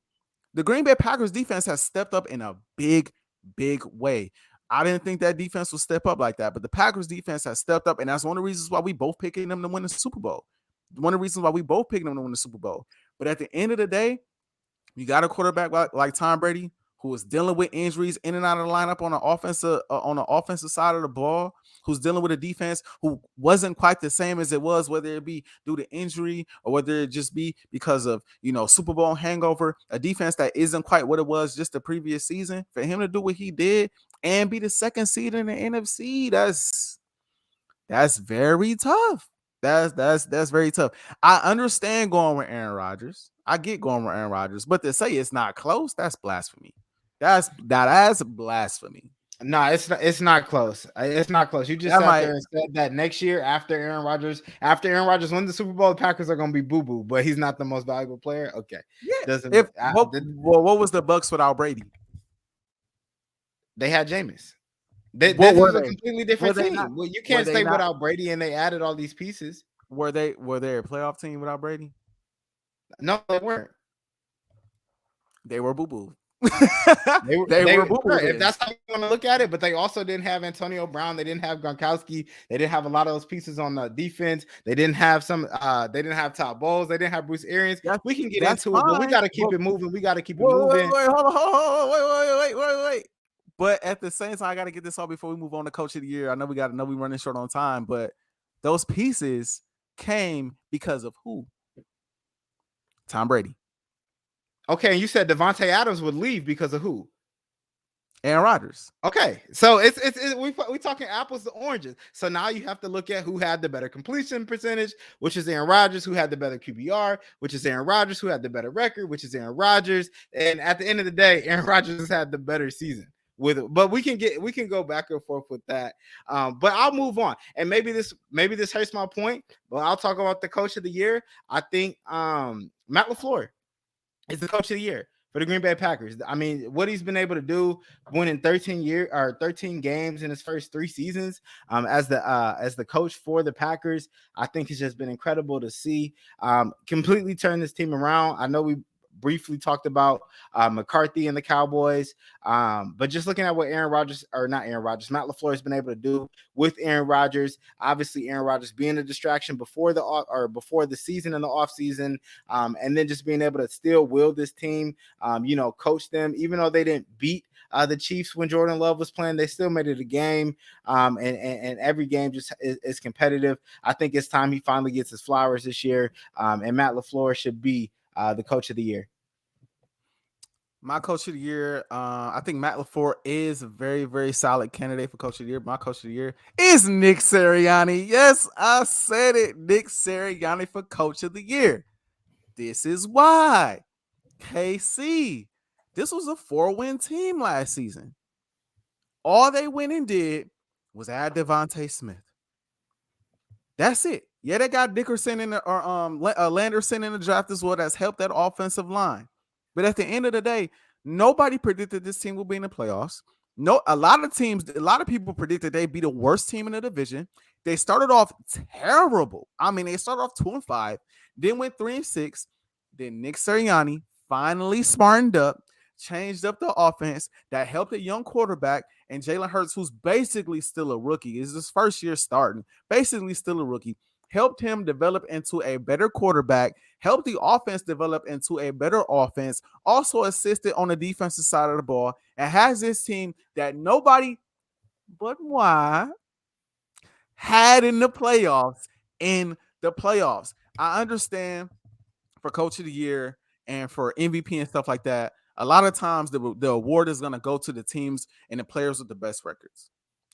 The Green Bay Packers defense has stepped up in a big, big way. I didn't think that defense would step up like that, but the Packers defense has stepped up, and that's one of the reasons why we both picking them to win the Super Bowl. One of the reasons why we both picking them to win the Super Bowl. But at the end of the day, you got a quarterback like Tom Brady who is dealing with injuries in and out of the lineup on the offensive side of the ball, who's dealing with a defense who wasn't quite the same as it was, whether it be due to injury or whether it just be because of Super Bowl hangover. A defense that isn't quite what it was just the previous season. For him to do what he did and be the second seed in the NFC, that's very tough. That's very tough. I understand going with Aaron Rodgers. I get going with Aaron Rodgers, but to say it's not close, that's blasphemy. That's blasphemy. No, it's not close. It's not close. You just That sat might, there and said that next year after Aaron Rodgers wins the Super Bowl, the Packers are going to be boo boo, but he's not the most valuable player. Okay, yeah. doesn't If what was the Bucks without Brady? they had Jameis? This What were is a they? completely Were different they team. not? Well, you Were can't they stay not? without Brady, and they added all these pieces. Were they a playoff team without Brady? No, they weren't. They were boo boo. They They were were boo sure, boo. if that's how you want to look at it, but they also didn't have Antonio Brown. They didn't have Gronkowski. They didn't have a lot of those pieces on the defense. They didn't have they didn't have Todd Bowles. They didn't have Bruce Arians. We can get That's into it, but we fine. got to keep it moving. We got to keep it Wait, moving. hold on, wait. But at the same time, I got to get this all before we move on to Coach of the Year. I know we running short on time, but those pieces came because of who? Tom Brady. Okay, and you said Devontae Adams would leave because of who? Aaron Rodgers. Okay, so we talking apples to oranges. So now you have to look at who had the better completion percentage, which is Aaron Rodgers, who had the better QBR, which is Aaron Rodgers, who had the better record, which is Aaron Rodgers. And at the end of the day, Aaron Rodgers had the better season with it. But we can go back and forth with that. But I'll move on. And maybe this hurts my point, but I'll talk about the Coach of the Year. I think Matt LaFleur is the Coach of the Year for the Green Bay Packers. I mean, what he's been able to do, winning 13 games in his first 3 seasons as the coach for the Packers, I think it's just been incredible to see. Completely turn this team around. I know we briefly talked about McCarthy and the Cowboys, but just looking at what Matt LaFleur has been able to do with Aaron Rodgers. Obviously, Aaron Rodgers being a distraction before the season and the offseason, and then just being able to still will this team, coach them, even though they didn't beat the Chiefs when Jordan Love was playing, they still made it a game, and every game just is competitive. I think it's time he finally gets his flowers this year, and Matt LaFleur should be the Coach of the Year. My Coach of the Year, I think Matt LaFleur is a very, very solid candidate for Coach of the Year. My Coach of the Year is Nick Sirianni. Yes, I said it. Nick Sirianni for Coach of the Year. This is why. KC, this was a 4-win team last season. All they went and did was add Devontae Smith. That's it. Yeah, they got Dickerson or Landerson in the draft as well. That's helped that offensive line. But at the end of the day, nobody predicted this team would be in the playoffs. No, a lot of people predicted they'd be the worst team in the division. They started off terrible. I mean, they started off 2-5, then went 3-6. Then Nick Sirianni finally smartened up, changed up the offense that helped a young quarterback and Jalen Hurts, who's basically still a rookie, is his first year starting, basically still a rookie, helped him develop into a better quarterback, helped the offense develop into a better offense, also assisted on the defensive side of the ball, and has this team that nobody but moi had in the playoffs. I understand for Coach of the Year and for MVP and stuff like that, a lot of times the award is going to go to the teams and the players with the best records.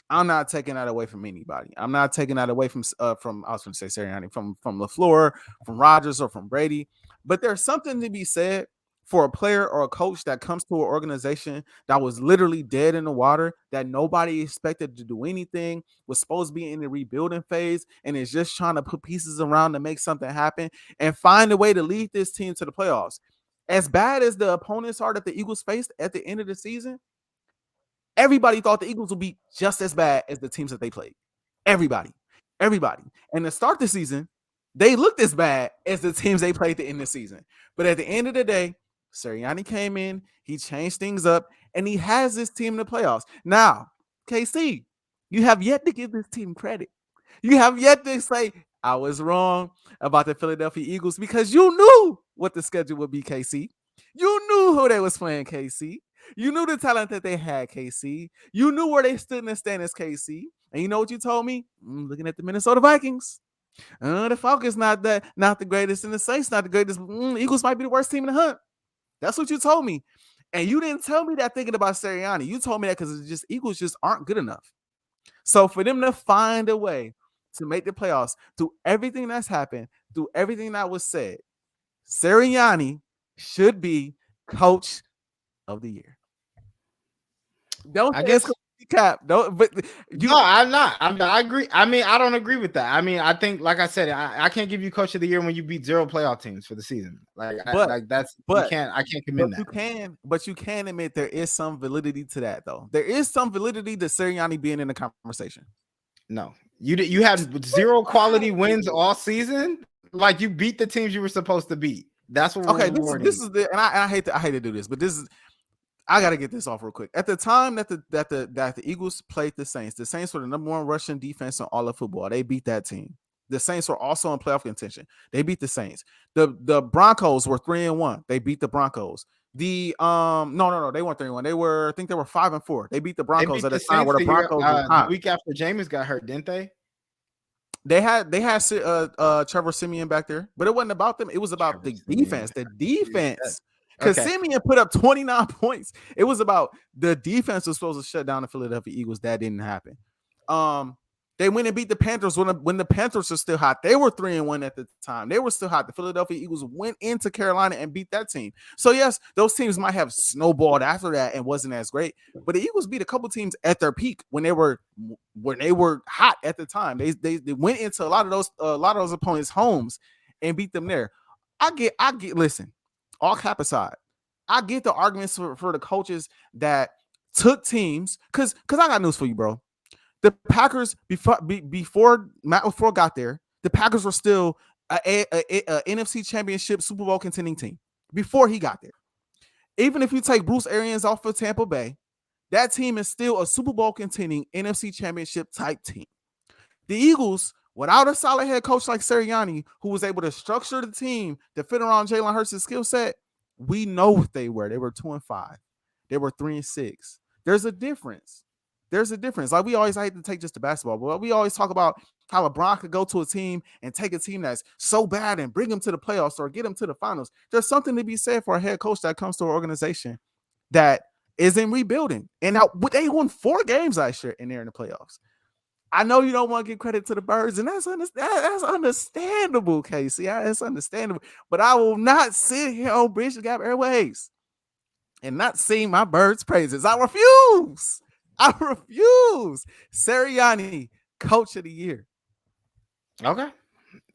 I'm not taking that away from anybody. I'm not taking that away from I was going to say Sirianni, from LaFleur, from Rodgers, or from Brady. But there's something to be said for a player or a coach that comes to an organization that was literally dead in the water, that nobody expected to do anything, was supposed to be in the rebuilding phase, and is just trying to put pieces around to make something happen and find a way to lead this team to the playoffs. As bad as the opponents are that the Eagles faced at the end of the season, everybody thought the Eagles would be just as bad as the teams that they played. Everybody. And to start the season, they looked as bad as the teams they played at the end of the season. But at the end of the day, Sirianni came in, he changed things up, and he has this team in the playoffs. Now, KC, you have yet to give this team credit. You have yet to say, I was wrong about the Philadelphia Eagles because you knew what the schedule would be, KC. You knew who they was playing, KC. You knew the talent that they had, KC. You knew where they stood in the standings, KC. And you know what you told me? Looking at the Minnesota Vikings. The Falcons not the greatest, and the Saints not the greatest. Eagles might be the worst team in the hunt. That's what you told me. And you didn't tell me that thinking about Sirianni. You told me that because it's just Eagles just aren't good enough. So for them to find a way to make the playoffs through everything that's happened, through everything that was said, Sirianni should be coach of the year. Don't I say it's guess cap. Don't, but no, I'm not. I agree. I mean, I don't agree with that. I mean, I think, like I said, I can't give you coach of the year when you beat 0 playoff teams for the season. Like that's you but can't. I can't commend that. but you can admit there is some validity to that, though. There is some validity to Sirianni being in the conversation. No, you had 0 quality wins all season. Like you beat the teams you were supposed to beat. That's what Okay, we're rewarding. this is the and I hate to do this, but this is I gotta get this off real quick. At the time that the Eagles played the Saints were the number 1 rushing defense in all of football. They beat that team. The Saints were also in playoff contention. They beat the Saints. The Broncos were 3-1. They beat the Broncos. The no, they weren't 3-1. I think they were 5-4. They beat the They Broncos beat at the a time Saints where the Broncos were the hot. week after Jameis got hurt, didn't they? They had Trevor Simeon back there, but it wasn't about them. It was about Trevor the defense. The defense. Because Okay. Simeon put up 29 points. It was about the defense was supposed to shut down the Philadelphia Eagles. That didn't happen. They went and beat the Panthers when the Panthers were still hot. They were 3-1 at the time. They were still hot. The Philadelphia Eagles went into Carolina and beat that team. So yes, those teams might have snowballed after that and wasn't as great. But the Eagles beat a couple teams at their peak when they were hot at the time. They went into a lot of those opponents' homes and beat them there. I get. Listen, all cap aside, I get the arguments for the coaches that took teams because I got news for you, bro. The Packers before Matt LaFleur got there, the Packers were still a NFC Championship Super Bowl contending team before he got there. Even if you take Bruce Arians off of Tampa Bay, that team is still a Super Bowl contending NFC Championship type team. The Eagles, without a solid head coach like Sirianni, who was able to structure the team to fit around Jalen Hurts' skill set, we know what they were. They were 2-5. They were 3-6. There's a difference. Like we always hate to take just the basketball, but we always talk about how LeBron could go to a team and take a team that's so bad and bring them to the playoffs or get them to the finals. There's something to be said for a head coach that comes to an organization that is in rebuilding. And now they won 4 games last year and they're in the playoffs. I know you don't want to give credit to the Birds, and that's understandable, Casey. That's understandable. But I will not sit here on Bridge the Gap Airways and not sing my Birds' praises. I refuse. Sirianni, coach of the year. Okay.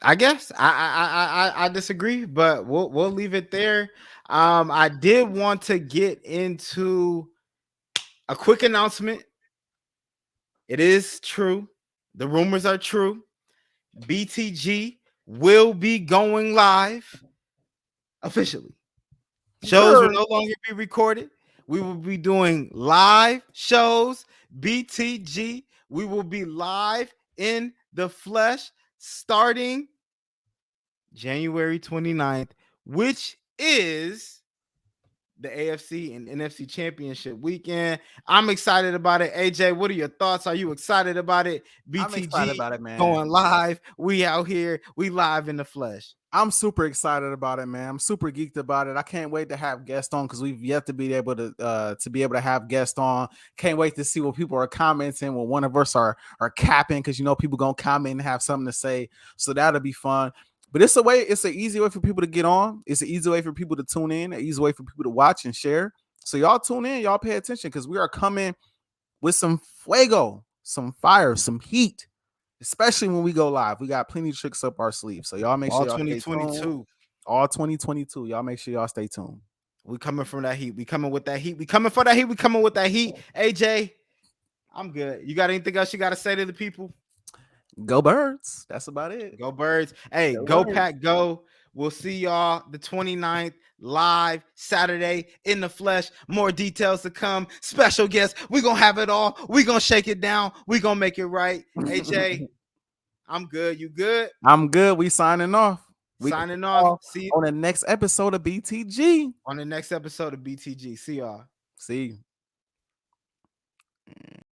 I guess I disagree, but we'll leave it there. I did want to get into a quick announcement. It is true. The rumors are true. BTG will be going live officially. Shows will no longer be recorded. We will be doing live shows. BTG, we will be live in the flesh starting January 29th, which is the AFC and NFC Championship weekend. I'm excited about it. AJ, what are your thoughts? Are you excited about it? BTG, I'm excited about it, man. Going live. We out here. We live in the flesh. I'm super excited about it, man. I'm super geeked about it. I can't wait to have guests on because we've yet to be able to have guests on. Can't wait to see what people are commenting when one of us are capping because people gonna comment and have something to say. So that'll be fun. But it's an easy way for people to get on. It's an easy way for people to tune in, an easy way for people to watch and share. So y'all tune in, y'all pay attention because we are coming with some fuego, some fire, some heat. Especially when we go live, we got plenty of tricks up our sleeves. So y'all make sure y'all 2022, all 2022. Y'all make sure y'all stay tuned. We coming from that heat. We coming with that heat. We coming for that heat. We coming with that heat. AJ, I'm good. You got anything else you got to say to the people? Go Birds. That's about it. Go Birds. Hey, go Pack, go. We'll see y'all the 29th live Saturday in the flesh. More details to come. Special guests. We're going to have it all. We're going to shake it down. We're going to make it right. AJ, I'm good. You good? I'm good. We signing off. We Signing off. See you on the next episode of BTG. on the next episode of BTG. See y'all. See you.